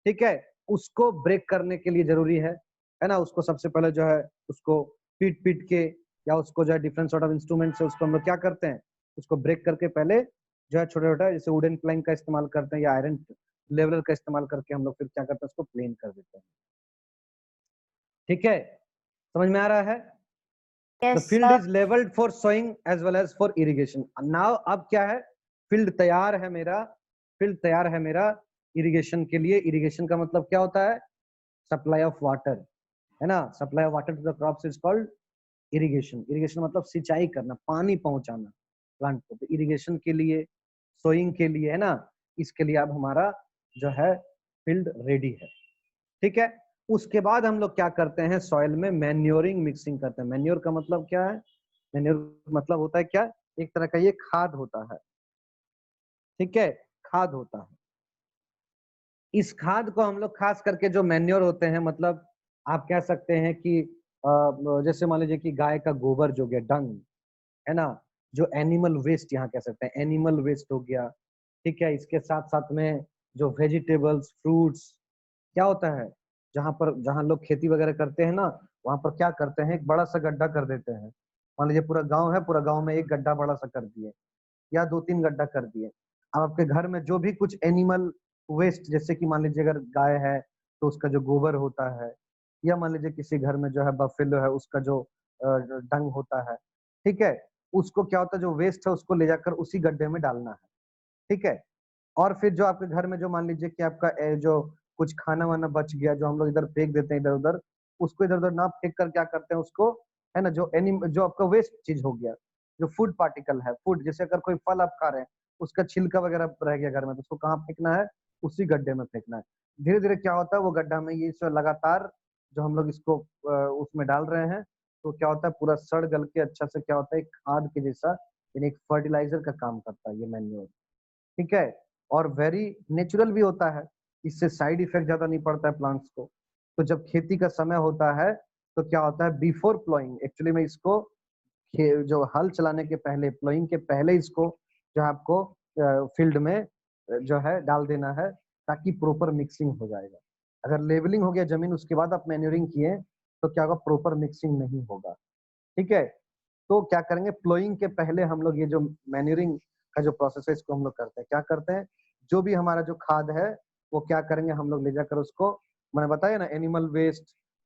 ठीक है, उसको ब्रेक करने के लिए जरूरी है ना, उसको सबसे पहले जो है उसको पीट पीट के, या उसको जो है डिफरेंट सॉर्ट ऑफ इंस्ट्रूमेंट से उसको हम लोग क्या करते हैं, उसको ब्रेक करके पहले जो है छोटा छोटा, जैसे वुडन प्लैंक का इस्तेमाल करते हैं या आयरन लेवलर का इस्तेमाल करके हम लोग फिर क्या करते हैं, उसको प्लेन कर देते हैं। ठीक है, समझ में आ रहा है। The yes field sir. is leveled for sowing as well as for irrigation. Now अब क्या है, फील्ड तैयार है मेरा, फील्ड तैयार है मेरा इरिगेशन के लिए। इरिगेशन का मतलब क्या होता है, सप्लाई ऑफ वाटर, है ना, supply of water to the crops is called irrigation. Irrigation मतलब सिंचाई करना, पानी पहुंचाना प्लांट को। तो इरिगेशन के लिए, सोइंग के लिए, है ना, इसके लिए अब हमारा जो है फील्ड रेडी है। ठीक है, उसके बाद हम लोग क्या करते हैं, सॉइल में मैन्योरिंग मिक्सिंग करते हैं। मैन्योर का मतलब क्या है? मैन्योर मतलब होता है क्या? एक तरह का ये खाद होता है, ठीक है, खाद होता है। इस खाद को हम लोग खास करके जो मैन्योर होते हैं, मतलब आप कह सकते हैं कि जैसे मान लीजिए कि गाय का गोबर जो गया, डंग है ना, जो एनिमल वेस्ट यहाँ कह सकते हैं, एनिमल वेस्ट हो गया, ठीक है। इसके साथ साथ में जो वेजिटेबल्स, फ्रूट्स, क्या होता है, जहाँ लोग खेती वगैरह करते हैं ना, वहां पर क्या करते हैं, एक बड़ा सा गड्ढा कर देते हैं। मान लीजिए पूरा गांव है, पूरा गांव में एक गड्ढा बड़ा सा कर दिए या 2-3 गड्ढा कर दिए। अब आपके घर में जो भी कुछ एनिमल वेस्ट, जैसे कि मान लीजिए अगर गाय है तो उसका जो गोबर होता है, या मान लीजिए किसी घर में जो है बफेलो है, उसका जो डंग होता है, ठीक है, उसको क्या होता है, जो वेस्ट है उसको ले जाकर उसी गड्ढे में डालना है, ठीक है। और फिर जो आपके घर में जो मान लीजिए कि आपका जो कुछ खाना वाना बच गया, जो हम लोग इधर फेंक देते हैं इधर उधर, उसको इधर उधर ना फेंक कर क्या करते हैं उसको, है ना, जो आपका वेस्ट चीज हो गया, जो फूड पार्टिकल है, फूड, जैसे अगर कोई फल आप खा रहे हैं, उसका छिलका वगैरह रह गया घर में, तो उसको कहाँ फेंकना है, उसी गड्ढे में फेंकना है। धीरे धीरे क्या होता है, वो गड्ढा में ये सब लगातार जो हम लोग इसको उसमें डाल रहे हैं, तो क्या होता है, पूरा सड़ गल के अच्छा से क्या होता है, एक खाद के जैसा, यानी एक फर्टिलाइजर का काम करता है ये मैन्योर, ठीक है। और वेरी नेचुरल भी होता है, इससे साइड इफेक्ट ज्यादा नहीं पड़ता है प्लांट्स को। तो जब खेती का समय होता है तो क्या होता है, बिफोर प्लोइंग, एक्चुअली में इसको जो हल चलाने के पहले, प्लोइंग के पहले इसको जो है आपको फील्ड में जो है डाल देना है, ताकि प्रॉपर मिक्सिंग हो जाएगा। अगर लेवलिंग हो गया जमीन उसके बाद आप मैन्योरिंग किए तो क्या होगा, प्रॉपर मिक्सिंग नहीं होगा, ठीक है। तो क्या करेंगे, प्लोइंग के पहले हम लोग ये जो मैन्योरिंग का जो प्रोसेस है इसको हम लोग करते हैं। क्या करते हैं, जो भी हमारा जो खाद है वो क्या करेंगे, हम लोग ले जाकर उसको, मैंने बताया ना, एनिमल वेस्ट,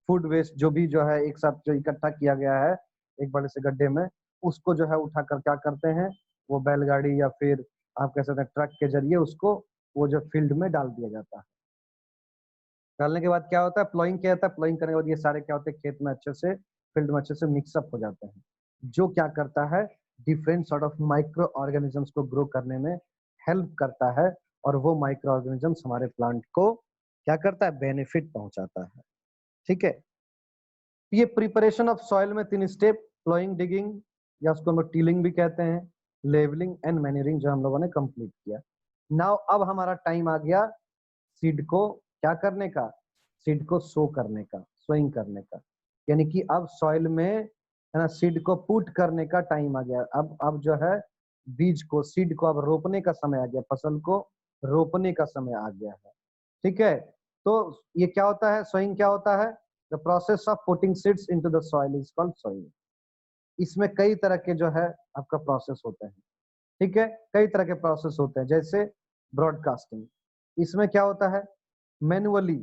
फूड वेस्ट, जो भी जो है एक साथ जो इकट्ठा किया गया है एक बड़े से गड्ढे में, उसको जो है उठाकर क्या करते हैं, वो बैलगाड़ी या फिर आप कह सकते हैं ट्रक के जरिए उसको वो जो फील्ड में डाल दिया जाता है। डालने के बाद क्या होता है, प्लोइंग क्या होता है, प्लोइंग करने के बाद ये सारे क्या होते हैं, खेत में अच्छे से, फील्ड में अच्छे से मिक्सअप हो जाते हैं, जो क्या करता है, different sort of micro organisms को ग्रो करने में हेल्प करता है। और वो माइक्रो ऑर्गेनिजम्स हमारे प्लांट को क्या करता है, बेनिफिट पहुंचाता है, ठीक है। ये प्रिपरेशन ऑफ सॉइल में 3 स्टेप, प्लोइंग, डिगिंग, या उसको हम लोग टीलिंग भी कहते हैं, लेवलिंग एंड मैन्योरिंग, जो हम लोगों ने कंप्लीट किया। नाउ अब हमारा टाइम आ गया सीड को क्या करने का, सीड को सो करने का, सोइंग करने का, यानी कि अब सॉइल में, है ना, सीड को पुट करने का टाइम आ गया। अब जो है बीज को, सीड को अब रोपने का समय आ गया, फसल को रोपने का समय आ गया है, ठीक है। तो ये क्या होता है, सोइंग क्या होता है, the process of putting seeds into the soil is called sowing. इसमें कई तरह के जो है आपका प्रोसेस होते हैं, ठीक है, कई तरह के प्रोसेस होते हैं, जैसे ब्रॉडकास्टिंग, इसमें क्या होता है, मैनुअली,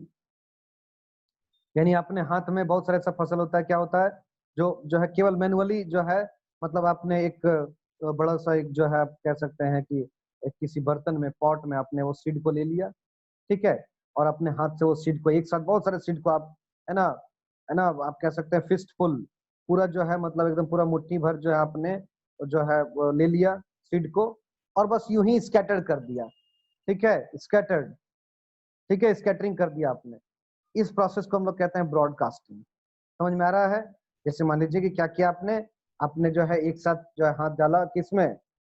यानी अपने हाथ में बहुत सारे ऐसा फसल होता है, क्या होता है, जो जो है केवल मैनुअली जो है, मतलब आपने एक बड़ा सा एक जो है आप कह सकते हैं कि एक किसी बर्तन में, पॉट में आपने वो सीड को ले लिया, ठीक है, और अपने हाथ से वो सीड को एक साथ, बहुत सारे सीड को आप, है ना, आप कह सकते हैं फिस्टफुल, पूरा जो है मतलब एकदम पूरा मुट्ठी भर जो है आपने जो है वो ले लिया सीड को, और बस यूं ही स्कैटर कर दिया, ठीक है, स्कैटर्ड, ठीक है, स्कैटरिंग कर दिया आपने। इस प्रोसेस को हम लोग कहते हैं ब्रॉडकास्टिंग। समझ में आ रहा है? जैसे मान लीजिए कि क्या किया आपने, आपने जो है एक साथ जो है हाथ डाला किसमें,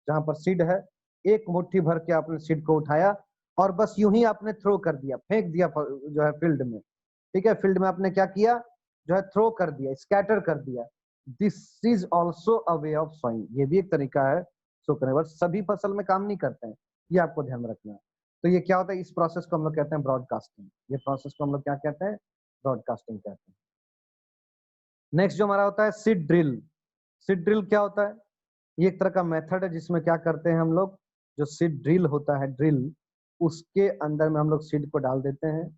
जहां पर सीड है, एक मुट्ठी भर के आपने सीड को उठाया और बस यूं ही आपने थ्रो कर दिया, फेंक दिया जो है फील्ड में, ठीक है, फील्ड में आपने क्या किया, जो है थ्रो कर दिया, स्कैटर कर दिया। This is also a way of sowing, ये भी एक तरीका है सो करने, बस सभी फसल में काम नहीं करते हैं, ये आपको ध्यान में रखना है। तो ये क्या होता है, इस प्रोसेस को हम लोग कहते हैं ब्रॉडकास्टिंग, ये प्रोसेस को हम लोग क्या कहते हैं, ब्रॉडकास्टिंग कहते हैं। नेक्स्ट जो हमारा होता है सीड ड्रिल। सीड ड्रिल क्या होता है, ये एक तरह का मेथड है जिसमें क्या करते हैं हम लोग, जो सीड ड्रिल होता है, ड्रिल, उसके अंदर में हम लोग सीड को डाल देते हैं,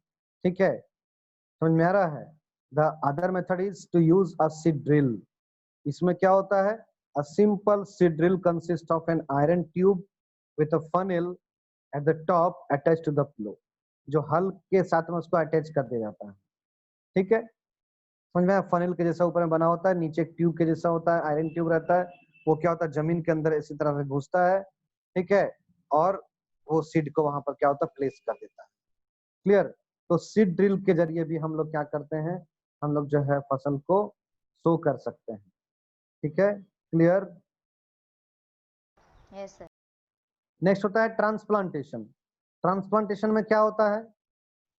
ठीक है, समझ में आ रहा है। The other method is to use a seed drill. इसमें क्या होता है, a simple seed drill consist of an iron tube with a funnel at the top attach to the plough, जो हल के साथ में उसको अटैच कर दिया जाता है, ठीक है, समझ में आया। फनेल के जैसा ऊपर में बना होता है, नीचे एक ट्यूब के जैसा होता है, आयरन ट्यूब रहता है, वो क्या होता है, जमीन के अंदर इसी तरह से घुसता है, ठीक है, और वो सीड को वहां पर क्या होता है, प्लेस कर देता है। क्लियर? तो सीड ड्रिल के जरिए भी हम लोग क्या करते हैं, हम लोग जो है फसल को सो कर सकते हैं। ठीक है, क्लियर। Yes sir. नेक्स्ट होता है ट्रांसप्लांटेशन। ट्रांसप्लांटेशन में क्या होता है,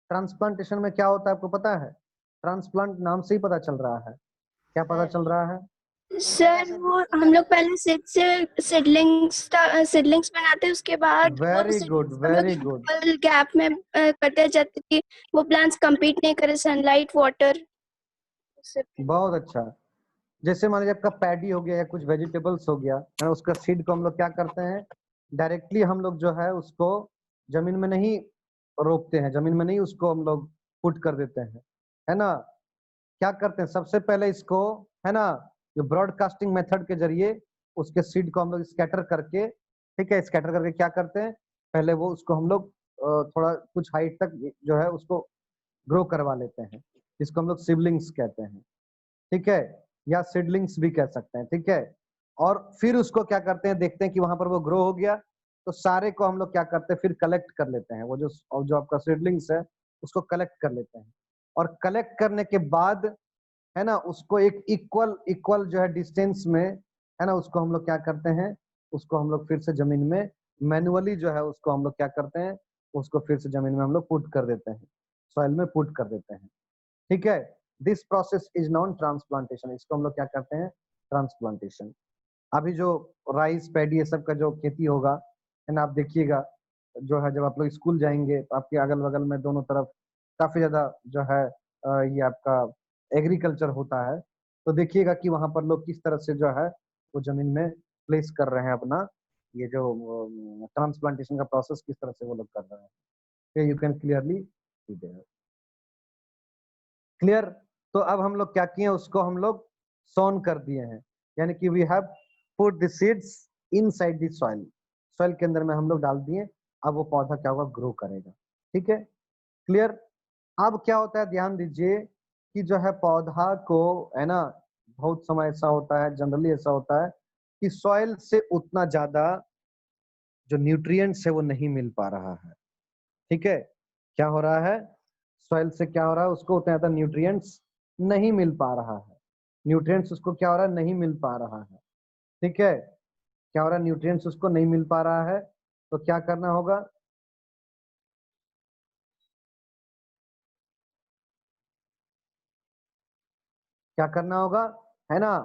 ट्रांसप्लांटेशन में क्या होता है आपको पता है? ट्रांसप्लांट नाम से ही पता चल रहा है, क्या पता सर, चल रहा है? सर वो हम लोग पहले सीड से सीडलिंग्स बनाते हैं, उसके बाद very good, very good, gap में करते हैं जब तक कि वो प्लांट्स compete नहीं करे सनलाइट वाटर। बहुत अच्छा। जैसे मान लीजिए आपका पैडी हो गया या कुछ वेजिटेबल्स हो गया है ना, उसका सीड को हम लोग क्या करते हैं, डायरेक्टली हम लोग जो है उसको जमीन में नहीं रोपते हैं, जमीन में नहीं उसको हम लोग पुट कर देते हैं, है ना। क्या करते हैं, सबसे पहले इसको, है ना, जो ब्रॉडकास्टिंग मेथड के जरिए उसके सीड को हम लोग स्कैटर करके, ठीक है, स्कैटर करके क्या करते हैं, पहले वो उसको हम लोग थोड़ा कुछ हाइट तक जो है उसको ग्रो करवा लेते हैं, जिसको हम लोग सिबलिंग्स कहते हैं, ठीक है, या सीडलिंग्स भी कह सकते हैं, ठीक है। और फिर उसको क्या करते हैं, देखते हैं कि वहां पर वो ग्रो हो गया, तो सारे को हम लोग क्या करते हैं, फिर कलेक्ट कर लेते हैं, वो जो आपका सीडलिंग्स है उसको कलेक्ट कर लेते हैं, और कलेक्ट करने के बाद, है ना, उसको एक इक्वल जो है डिस्टेंस में, है ना, उसको हम लोग क्या करते हैं, उसको हम लोग फिर से जमीन में मैनुअली जो है उसको हम लोग क्या करते हैं, उसको फिर से जमीन में हम लोग पुट कर देते हैं, सॉइल में पुट कर देते हैं, ठीक है। This process is non transplantation, इसको हम लोग क्या करते हैं, ट्रांसप्लांटेशन। अभी जो राइस पैडी ये सब का जो खेती होगा, है ना, आप देखिएगा जो है, जब आप लोग स्कूल जाएंगे तो आपके अगल बगल में दोनों तरफ काफी ज्यादा जो है ये आपका एग्रीकल्चर होता है, तो देखिएगा कि वहां पर लोग किस तरह से जो है वो जमीन में प्लेस कर रहे हैं अपना, ये जो ट्रांसप्लांटेशन का प्रोसेस किस तरह से वो लोग कर रहे हैं, you can clearly see there. Clear. तो अब हम लोग क्या किए, उसको हम लोग सोन कर दिए हैं, यानी कि we have put the seeds inside the soil, soil के अंदर में हम लोग डाल दिए, अब वो पौधा क्या होगा, ग्रो करेगा, ठीक है, क्लियर। अब क्या होता है, ध्यान दीजिए कि जो है पौधा को, है ना, बहुत समय ऐसा होता है, जनरली ऐसा होता है कि सॉइल से उतना ज्यादा जो न्यूट्रिएंट्स है वो नहीं मिल पा रहा है, ठीक है। क्या हो रहा है, सॉइल से क्या हो रहा है, उसको उतना ज्यादा न्यूट्रिएंट्स नहीं मिल पा रहा है, न्यूट्रिएंट्स उसको क्या हो रहा है, नहीं मिल पा रहा है, ठीक है। क्या हो रहा है, न्यूट्रिएंट्स उसको नहीं मिल पा रहा है, तो क्या करना होगा, क्या करना होगा, है ना,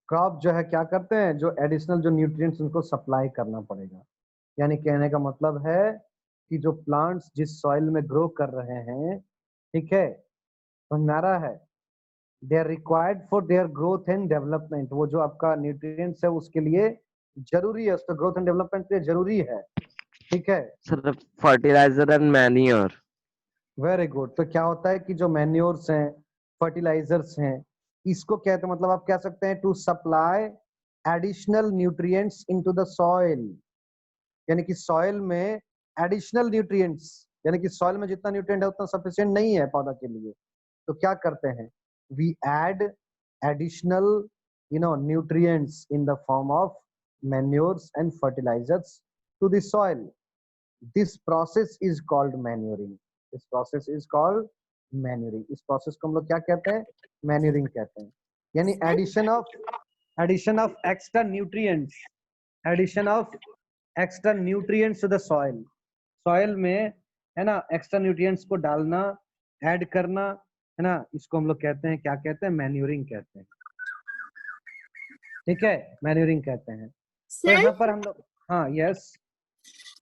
क्रॉप जो है क्या करते हैं, जो एडिशनल जो न्यूट्रिएंट्स उनको सप्लाई करना पड़ेगा। यानी कहने का मतलब है कि जो प्लांट्स जिस सॉइल में ग्रो कर रहे हैं, ठीक है, समझ में आ रहा है, they are required for their growth and development, वो जो आपका न्यूट्रिएंट्स है उसके लिए जरूरी है, उसका ग्रोथ एंड डेवलपमेंट के लिए जरूरी है, ठीक है। Sir fertiliser and manure. Very good. तो क्या होता है कि जो मैन्योर्स हैं, फर्टिलाइजर्स हैं, इसको कहते हैं, मतलब आप कह सकते हैं to supply additional nutrients into the soil, यानी कि सॉइल में एडिशनल न्यूट्रिएंट्स, यानी कि सॉइल में जितना न्यूट्रिएंट है उतना सफिशिएंट नहीं है पौधा के लिए, तो क्या करते हैं, we add additional nutrients in the form of manures and fertilizers to the soil. This process is called manuring. This process is called manuring. इस process को हम लोग क्या कहते हैं, manuring कहते हैं, यानी addition of extra nutrients to the soil. soil में, है ना, extra nutrients को डालना, add करना, है ना, इसको हम लोग कहते हैं, क्या कहते हैं, manuring कहते हैं, ठीक है, manuring कहते हैं। तो यहाँ पर हम लोग, हाँ, yes.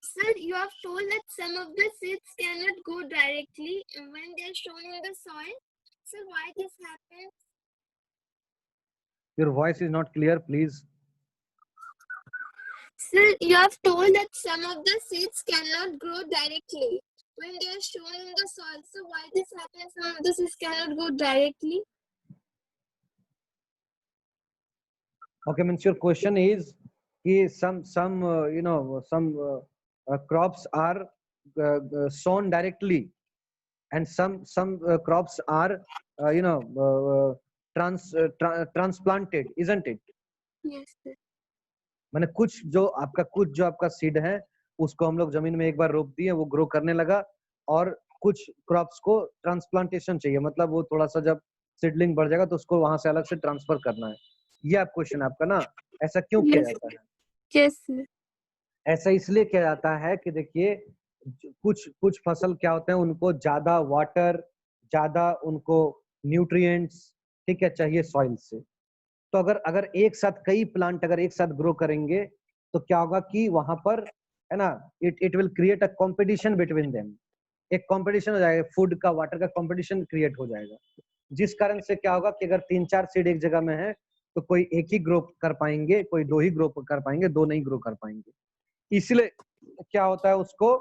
Sir, you have told that some of the seeds cannot go directly when they are shown in the soil. So why this happens? Your voice is not clear, please. Sir, you have told that some of the seeds cannot grow directly when they are shown in the soil. So why this happens? Some of the seeds cannot go directly. Okay, means your question is some crops are sown directly, and some crops are transplanted, isn't it? Yes, sir. माने कुछ जो आपका seed है उसको हम लोग जमीन में एक बार रोप दिए, वो ग्रो करने लगा, और कुछ क्रॉप्स को ट्रांसप्लांटेशन चाहिए, मतलब वो थोड़ा सा जब सीडलिंग बढ़ जाएगा तो उसको वहां से अलग से ट्रांसफर करना है। ये आप क्वेश्चन आपका ना, ऐसा क्यों किया Yes. जाता है? Yes, sir. ऐसा इसलिए किया जाता है कि देखिए कुछ कुछ फसल क्या होते हैं, उनको ज्यादा वाटर, ज्यादा उनको न्यूट्रिएंट्स, ठीक है, चाहिए सॉइल से। तो अगर अगर एक साथ कई प्लांट अगर एक साथ ग्रो करेंगे तो क्या होगा कि वहां पर, है ना, it will create a competition between them. एक कंपटीशन हो जाएगा, फूड का, वाटर का कंपटीशन क्रिएट हो जाएगा, जिस कारण से क्या होगा कि अगर 3-4 सीड एक जगह में है तो कोई एक ही ग्रो कर पाएंगे, कोई 2 ही ग्रो कर पाएंगे, 2 नहीं ग्रो कर पाएंगे। इसलिए क्या होता है, उसको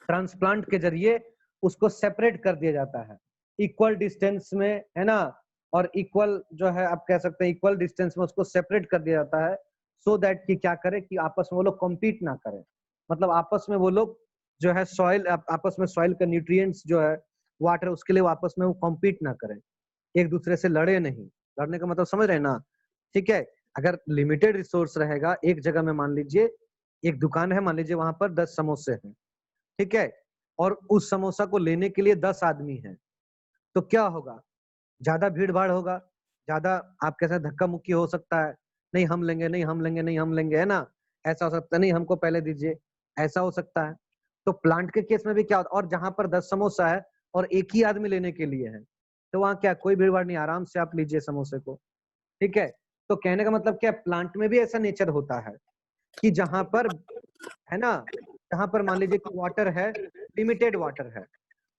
ट्रांसप्लांट के जरिए उसको सेपरेट कर दिया जाता है इक्वल डिस्टेंस में, है ना, और इक्वल जो है आप कह सकते हैं इक्वल डिस्टेंस में उसको सेपरेट कर दिया जाता है, सो दैट कि क्या करे कि आपस में वो लोग कॉम्पीट ना करें। मतलब आपस में वो लोग जो है सॉइल, आपस में सॉइल का न्यूट्रिएंट्स जो है, वाटर, उसके लिए आपस में वो कॉम्पीट ना करें, एक दूसरे से लड़े नहीं। लड़ने का मतलब समझ रहे हैं ना? ठीक है, अगर लिमिटेड रिसोर्स रहेगा एक जगह में, मान लीजिए एक दुकान है, मान लीजिए वहां पर 10 समोसे हैं, ठीक है, और उस समोसा को लेने के लिए 10 आदमी हैं, तो क्या होगा, ज्यादा भीड़ भाड़ होगा, ज्यादा आपके साथ धक्का मुक्की हो सकता है, नहीं हम लेंगे, नहीं हम लेंगे, नहीं हम लेंगे, है ना, ऐसा हो सकता है, नहीं हमको पहले दीजिए, ऐसा हो सकता है। तो प्लांट के केस में भी क्या होता है, और जहां पर 10 समोसा है और एक ही आदमी लेने के लिए है, तो वहां क्या कोई भीड़ भाड़ नहीं, आराम से आप लीजिए समोसे को, ठीक है। तो कहने का मतलब क्या, प्लांट में भी ऐसा नेचर होता है कि जहां पर, है ना, जहां पर मान लीजिए कि वाटर है, लिमिटेड वाटर है,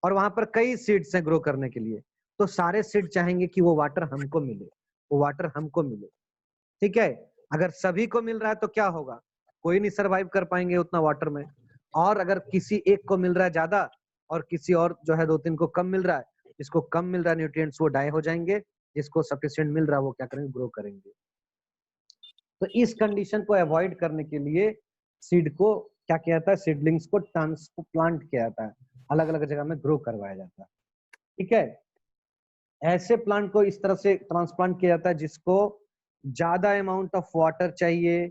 और वहां पर कई सीड्स हैं ग्रो करने के लिए, तो सारे सीड चाहेंगे कि वो वाटर हमको मिले, वो वाटर हमको मिले, ठीक है। अगर सभी को मिल रहा है तो क्या होगा, कोई नहीं सरवाइव कर पाएंगे उतना वाटर में। और अगर किसी एक को मिल रहा है ज्यादा और किसी और जो है 2-3 को कम मिल रहा है, जिसको कम मिल रहा है न्यूट्रिएंट्स वो डाई हो जाएंगे, जिसको सफिशिएंट मिल रहा है वो क्या करेंगे, ग्रो करेंगे। तो इस कंडीशन को अवॉइड करने के लिए सीड को क्या किया जाता है, सीडलिंग्स को ट्रांसप्लांट किया जाता है, अलग अलग जगह में ग्रो करवाया जाता है, ठीक है। ऐसे प्लांट को इस तरह से ट्रांसप्लांट किया जाता है जिसको ज्यादा अमाउंट ऑफ वाटर चाहिए,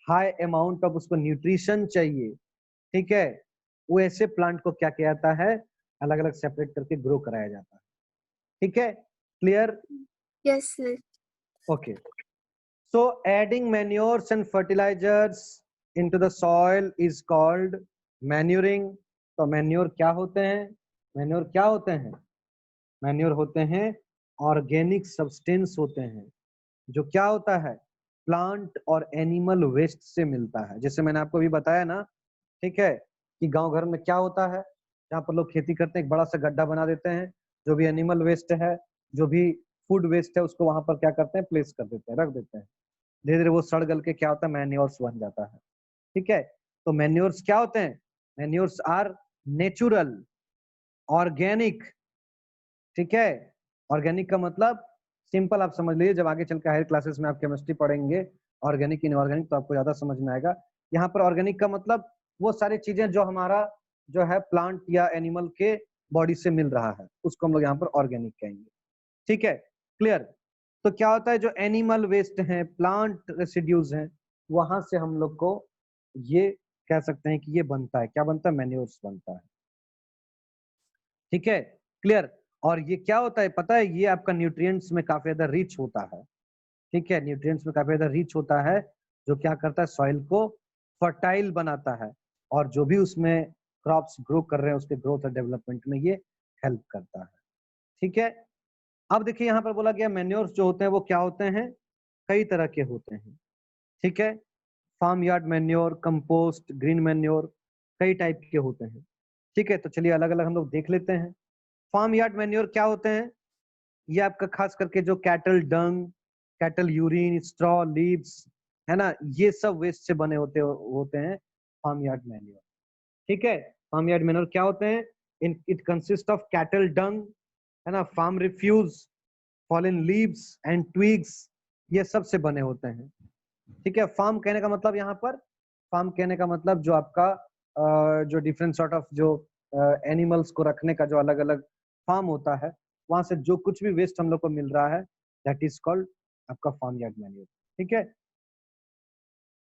हाई अमाउंट ऑफ उसको न्यूट्रिशन चाहिए, ठीक है। वो ऐसे प्लांट को क्या किया जाता है, अलग अलग सेपरेट करके ग्रो कराया जाता है, ठीक है, clear? Yes, sir. Okay. So adding manures and fertilizers into the soil is called manuring. तो मैन्योर क्या होते हैं? मैन्योर क्या होते हैं? मैन्योर होते हैं ऑर्गेनिक सब्सटेंस होते हैं, जो क्या होता है, प्लांट और एनिमल वेस्ट से मिलता है। जैसे मैंने आपको भी बताया ना, ठीक है, कि गांव घर में क्या होता है, जहाँ पर लोग खेती करते हैं एक बड़ा सा गड्ढा बना देते हैं, जो भी एनिमल वेस्ट है, जो भी फूड वेस्ट है, उसको वहां पर क्या करते हैं, प्लेस कर देते हैं, रख देते हैं। धीरे धीरे वो सड़ गल के क्या होता है, मैन्योर्स बन जाता है, ठीक है। तो मैन्योर्स क्या होते हैं? मैन्योर्स आर नेचुरल, ऑर्गेनिक, ठीक है। ऑर्गेनिक का मतलब सिंपल आप समझ लीजिए, जब आगे चल के हायर क्लासेस में आप केमिस्ट्री पढ़ेंगे ऑर्गेनिक इनऑर्गेनिक, तो आपको ज्यादा समझ में आएगा। यहाँ पर ऑर्गेनिक का मतलब वो सारी चीजें जो हमारा जो है प्लांट या एनिमल के बॉडी से मिल रहा है, उसको हम लोग यहाँ पर ऑर्गेनिक कहेंगे, ठीक है, क्लियर। तो क्या होता है, जो एनिमल वेस्ट है, प्लांट रेसिड्यूज हैं, वहां से हम लोग को ये कह सकते हैं कि ये बनता है, क्या बनता है, मैन्योर्स बनता है, ठीक है, क्लियर। और ये क्या होता है पता है, ये आपका न्यूट्रिएंट्स में काफी ज्यादा रिच होता है, ठीक है, न्यूट्रिएंट्स में काफी ज्यादा रिच होता है, जो क्या करता है, सॉइल को फर्टाइल बनाता है, और जो भी उसमें क्रॉप्स ग्रो कर रहे हैं उसके ग्रोथ और डेवलपमेंट में ये हेल्प करता है, ठीक है। अब देखिए यहाँ पर बोला गया मैन्योर्स जो होते हैं वो क्या होते हैं, कई तरह के होते हैं, ठीक है। Farm yard manure, compost, green manure, कई टाइप के होते हैं, ठीक है। तो चलिए अलग अलग हम लोग देख लेते हैं। फार्म यार्ड मैन्योर क्या होते हैं? ये आपका खास करके जो कैटल डंग, कैटल यूरिन, स्ट्रॉ, लीव्स, है ना, ये सब वेस्ट से बने होते हैं फार्म यार्ड मैन्योर, ठीक है। फार्म यार्ड मैन्योर क्या होते हैं? It consist of cattle dung, है ना, farm refuse, fallen leaves and twigs, ये सब से बने होते हैं, ठीक है। फार्म कहने का मतलब, यहाँ पर फार्म कहने का मतलब जो आपका जो डिफरेंट सॉर्ट ऑफ जो एनिमल्स को रखने का जो अलग अलग फार्म होता है, वहां से जो कुछ भी वेस्ट हम लोग को मिल रहा है, दैट इज कॉल्ड आपका फार्म यार्ड मैन्योर, ठीक है।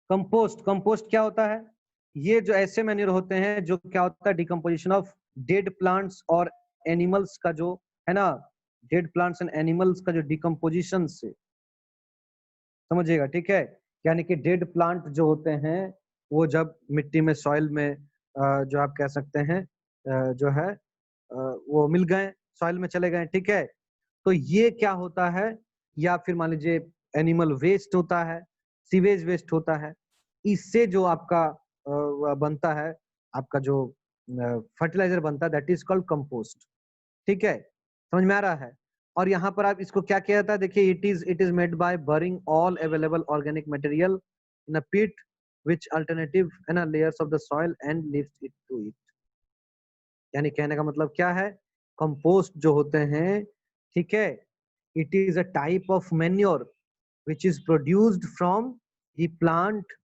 कंपोस्ट, कंपोस्ट क्या होता है? ये जो ऐसे मैन्योर होते हैं जो क्या होता है, डिकम्पोजिशन ऑफ डेड प्लांट्स और एनिमल्स का जो है ना, डेड प्लांट्स एंड एनिमल्स का जो डिकम्पोजिशन से, समझिएगा, ठीक है। यानी कि डेड प्लांट जो होते हैं वो जब मिट्टी में, सॉइल में जो आप कह सकते हैं जो है वो मिल गए, सॉइल में चले गए, ठीक है। तो ये क्या होता है, या फिर मान लीजिए एनिमल वेस्ट होता है, सीवेज वेस्ट होता है, इससे जो आपका बनता है, आपका जो फर्टिलाइजर बनता है, दैट इज कॉल्ड कंपोस्ट, ठीक है। समझ में आ रहा है। और यहाँ पर आप इसको क्या किया जाता है, देखिए, it is made by burning all available organic material in a pit which alternative and layers of the soil and leaves it to it। यानी कहने का मतलब क्या है, कंपोस्ट जो होते हैं, ठीक है, it is a type of manure which is produced from the plant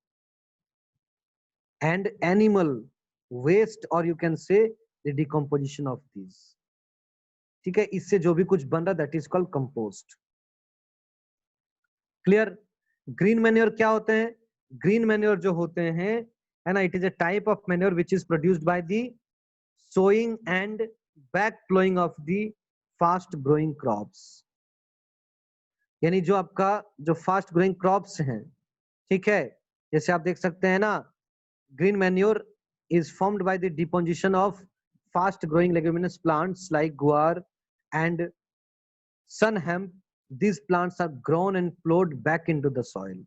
and animal waste, or you can say the decomposition of these, ठीक है। इससे जो भी कुछ बन रहा, that is called compost. Clear. Green manure क्या होते हैं, ग्रीन मैन्योर जो होते हैं, है ना, it is a type of manure which is produced by the sowing and back flowing of the fast growing crops. यानी जो आपका जो फास्ट ग्रोइंग क्रॉप्स हैं, ठीक है, जैसे आप देख सकते हैं ना, green manure is formed by the deposition of fast growing leguminous plants like guar and sun hemp। These plants are grown and flowed back into the soil।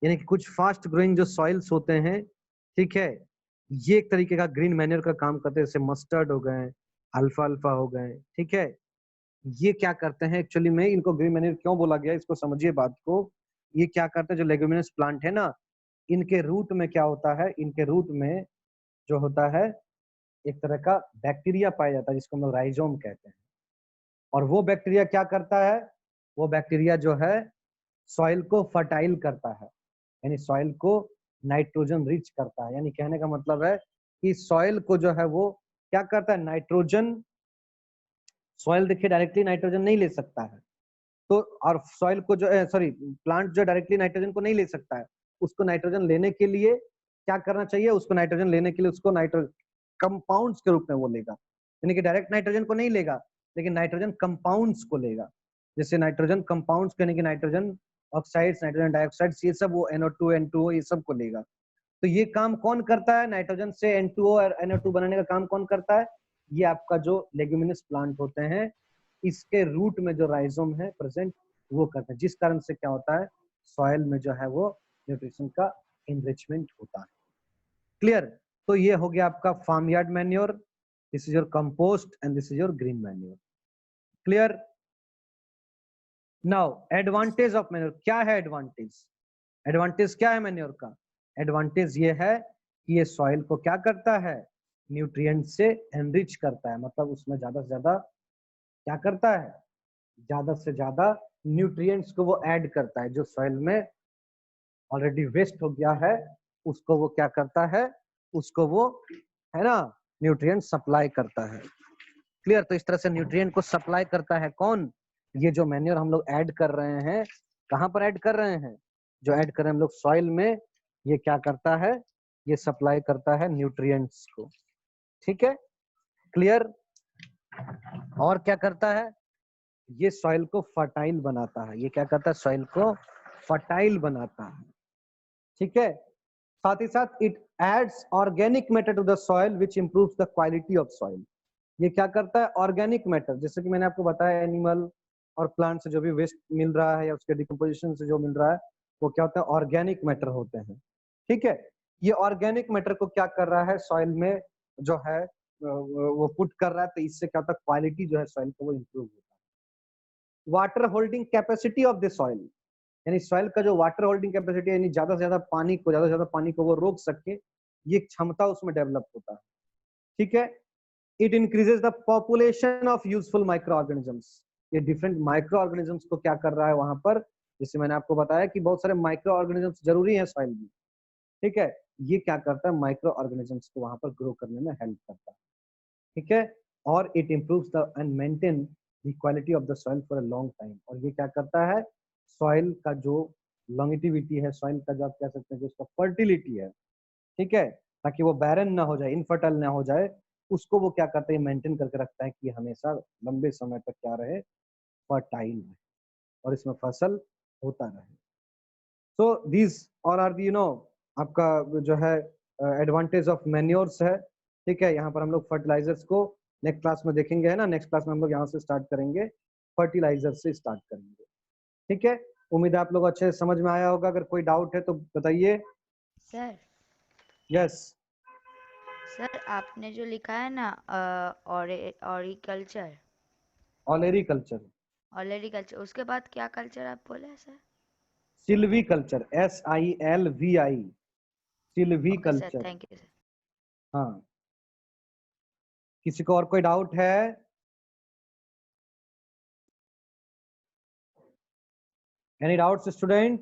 यानी कि कुछ फास्ट ग्रोइंग जो सॉइल्स होते हैं, ठीक है, ये एक तरीके का ग्रीन मैन्योर का काम करते हैं, जैसे मस्टर्ड हो गए, अल्फा अल्फा हो गए, ठीक है। ये क्या करते हैं, एक्चुअली में इनको ग्रीन मैन्योर क्यों बोला गया, इसको समझिए बात को। ये क्या करते हैं, जो लेग्यूमिनस प्लांट है ना, इनके रूट में क्या होता है, इनके रूट में जो होता है एक तरह का बैक्टीरिया पाया जाता है जिसको हम लोग राइजोम कहते हैं। और वो बैक्टीरिया क्या करता है, वो बैक्टीरिया जो है सॉइल को फर्टाइल करता है, यानी सॉइल को नाइट्रोजन रिच करता है। यानी कहने का मतलब है कि सॉइल को जो है वो क्या करता है, नाइट्रोजन, सॉइल देखिए डायरेक्टली नाइट्रोजन नहीं ले सकता है, तो और सॉइल को जो सॉरी प्लांट जो डायरेक्टली नाइट्रोजन को नहीं ले सकता है, उसको नाइट्रोजन लेने के लिए क्या करना चाहिए, उसको नाइट्रोजन लेने के लिए उसको नाइट्रोजन कंपाउंड्स के रूप में वो लेगा। यानी कि डायरेक्ट नाइट्रोजन को नहीं लेगा, लेकिन नाइट्रोजन कंपाउंड्स को लेगा। जैसे नाइट्रोजन कंपाउंड्स यानी कि नाइट्रोजन ऑक्साइड्स, नाइट्रोजन डाइऑक्साइड्स, ये सब वो NO2 N2O ये सब को लेगा। तो ये काम कौन करता है, नाइट्रोजन से N2O और NO2 बनाने का काम कौन करता है, ये आपका जो लेग्यूमिनस प्लांट होते हैं, इसके रूट में जो राइजोम है प्रेजेंट, वो करते हैं, जिस कारण से क्या होता है, सॉइल में जो है वो न्यूट्रिशन का इनरिचमेंट होता है। क्लियर। तो ये हो गया आपका farm yard manure, this is your compost and this is your green manure. Clear. Now advantage of manure क्या है, एडवांटेज, एडवांटेज क्या है मैन्योर का, एडवांटेज ये है कि ये सॉइल को क्या करता है, न्यूट्रिएंट से एनरिच करता है, मतलब उसमें ज्यादा से ज्यादा क्या करता है, ज्यादा से ज्यादा न्यूट्रिएंट्स को वो ऐड करता है, जो सॉइल में ऑलरेडी वेस्ट हो गया है उसको वो क्या करता है, उसको वो, है ना, न्यूट्रिएंट सप्लाई करता है। क्लियर। तो इस तरह से न्यूट्रिएंट को सप्लाई करता है कौन, ये जो मैन्योर हम लोग ऐड कर रहे हैं, कहाँ पर ऐड कर रहे हैं, जो ऐड कर रहे हैं हम लोग सॉइल में, ये क्या करता है, ये सप्लाई करता है न्यूट्रिएंट्स को, ठीक है। क्लियर। और क्या करता है, ये सॉइल को फर्टाइल बनाता है, ये क्या करता है, सॉइल को फर्टाइल बनाता है, ठीक है। साथ ही साथ it adds organic matter to the soil which improves the quality of soil. ये क्या करता है, ऑर्गेनिक मैटर, जैसे कि मैंने आपको बताया एनिमल और प्लांट से जो भी वेस्ट मिल रहा है या उसके डिकम्पोजिशन से जो मिल रहा है, वो क्या होता है, ऑर्गेनिक मैटर होते हैं, ठीक है। ये ऑर्गेनिक मैटर को क्या कर रहा है, सॉइल में जो है वो पुट कर रहा है, तो इससे क्या होता है, क्वालिटी जो है सॉइल को वो इंप्रूव होता है। Water holding capacity of the soil, यानी सॉइल का जो वाटर होल्डिंग कैपेसिटी, यानी ज्यादा से ज्यादा पानी को वो रोक सके, ये क्षमता उसमें डेवलप होता है, ठीक है। It increases the population of useful micro organisms. ये डिफरेंट माइक्रो ऑर्गेनिजम्स को क्या कर रहा है वहां पर, जैसे मैंने आपको बताया कि बहुत सारे माइक्रो ऑर्गेनिजम्स जरूरी है सॉइल में, ठीक है। ये क्या करता है, माइक्रो ऑर्गेनिजम्स को वहां पर ग्रो करने में हेल्प करता है, ठीक है। और it improves the end maintain the quality of the soil for a long time. और ये क्या करता है, सॉइल का जो लॉन्गिटिविटी है, सॉइल का जो आप कह सकते हैं जो उसका फर्टिलिटी है, ठीक है, ताकि वो बैरन ना हो जाए, इनफर्टाइल ना हो जाए, उसको वो क्या करता है, मेंटेन करके रखता है कि हमेशा लंबे समय तक क्या रहे, फर्टाइल रहे और इसमें फसल होता रहे। So these all are the आपका जो है एडवांटेज ऑफ मैन्योर्स है। ठीक है, यहाँ पर हम लोग फर्टिलाइजर्स को नेक्स्ट क्लास में देखेंगे, है ना। नेक्स्ट क्लास में हम लोग यहाँ से स्टार्ट करेंगे, फर्टिलाइजर से स्टार्ट करेंगे। ठीक है, उम्मीद है आप लोग अच्छे से समझ में आया होगा। अगर कोई डाउट है तो बताइए। सर यस सर आपने जो लिखा है ना ऑरिकल्चर ऑलेरिकल्चर, ऑलरिकल्चर, उसके बाद क्या कल्चर आप बोले sir? Silvi culture, SILVI, Silvi okay sir, culture. Thank you sir. हाँ, किसी को और कोई डाउट है? Any doubts student?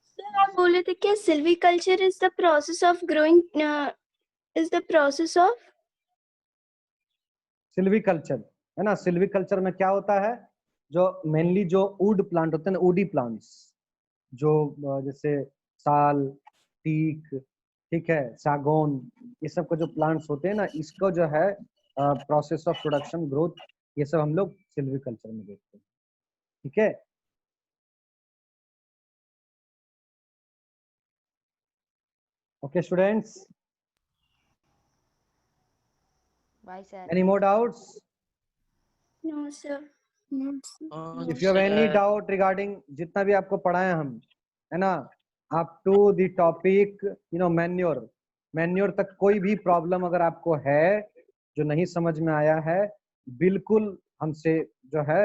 सर आप बोले थे कि silviculture is the process of growing is the process of Silvi culture, है ना। सिल्वी कल्चर में क्या होता है, जो मेनली जो वुड प्लांट होते हैं ना, वुडी प्लांट्स, जो जैसे साल, टीक, ठीक है, सागौन, ये सब के जो प्लांट्स होते हैं ना, इसको जो है प्रोसेस ऑफ प्रोडक्शन, ग्रोथ, ये सब हम लोग सिल्वी कल्चर में देखते हैं। ठीक है, okay students, bye sir. Any more doubts? No sir if you have any doubt regarding जितना भी आपको पढ़ाए हम, है ना, up to the topic manure, manure तक कोई भी प्रॉब्लम अगर आपको है जो नहीं समझ में आया है, बिल्कुल हमसे जो है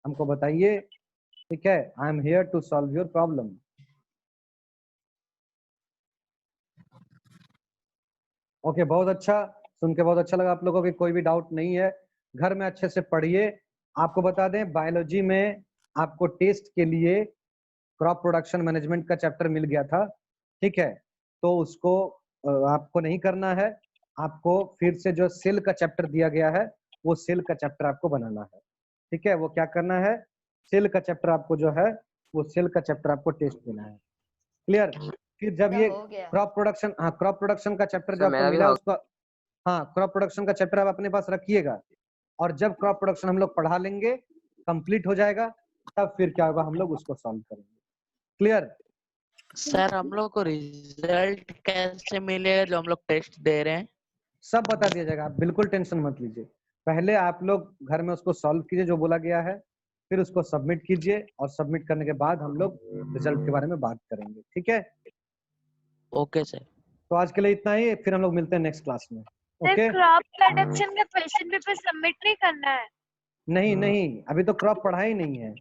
हमको बताइए। ठीक है, I am here to solve your problem. Okay, बहुत अच्छा, सुन के बहुत अच्छा लगा आप लोगों को कोई भी डाउट नहीं है। घर में अच्छे से पढ़िए। आपको बता दें, बायोलॉजी में आपको टेस्ट के लिए क्रॉप प्रोडक्शन मैनेजमेंट का चैप्टर मिल गया था। ठीक है, तो उसको आपको नहीं करना है, आपको फिर से जो सेल का चैप्टर दिया गया है, वो सेल का चैप्टर आपको बनाना है। ठीक है, वो क्या करना है, सेल का चैप्टर आपको जो है, वो सेल का चैप्टर आपको टेस्ट देना है। क्लियर? फिर जब ये हो गया। क्रॉप प्रोडक्शन, हाँ, क्रॉप प्रोडक्शन का चैप्टर जो सर, आपको मेरा भी मिला हो- उसको, हाँ, क्रॉप प्रोडक्शन का चैप्टर आप अपने पास रखिएगा। और जब क्रॉप प्रोडक्शन हम लोग पढ़ा लेंगे, कंप्लीट हो जाएगा, तब फिर क्या होगा, हम लोग उसको सॉल्व करेंगे। क्लियर? सर हम लोग को रिजल्ट कैसे मिलेगा जो हम लोग टेस्ट दे रहे हैं? सब बता दिया जाएगा, आप बिल्कुल टेंशन मत लीजिए। पहले आप लोग घर में उसको सॉल्व कीजिए जो बोला गया है, फिर उसको सबमिट कीजिए, और सबमिट करने के बाद हम लोग रिजल्ट के बारे में बात करेंगे। ठीक है, ओके सर। तो आज के लिए इतना ही, फिर हम लोग मिलते हैं नेक्स्ट क्लास में। ओके, क्रॉप प्रोडक्शन का क्वेश्चन पेपर सबमिट नहीं करना है। नहीं नहीं, अभी तो क्रॉप पढ़ा ही नहीं है,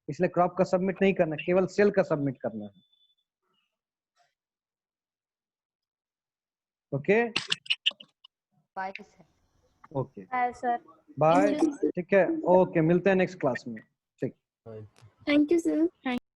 इसलिए क्रॉप का सबमिट नहीं करना, केवल सेल का सबमिट करना है। Okay bye sir. Okay, Hi, sir. Bye. ठीक है, ओके, मिलते हैं नेक्स्ट क्लास में। ठीक। Thank you sir.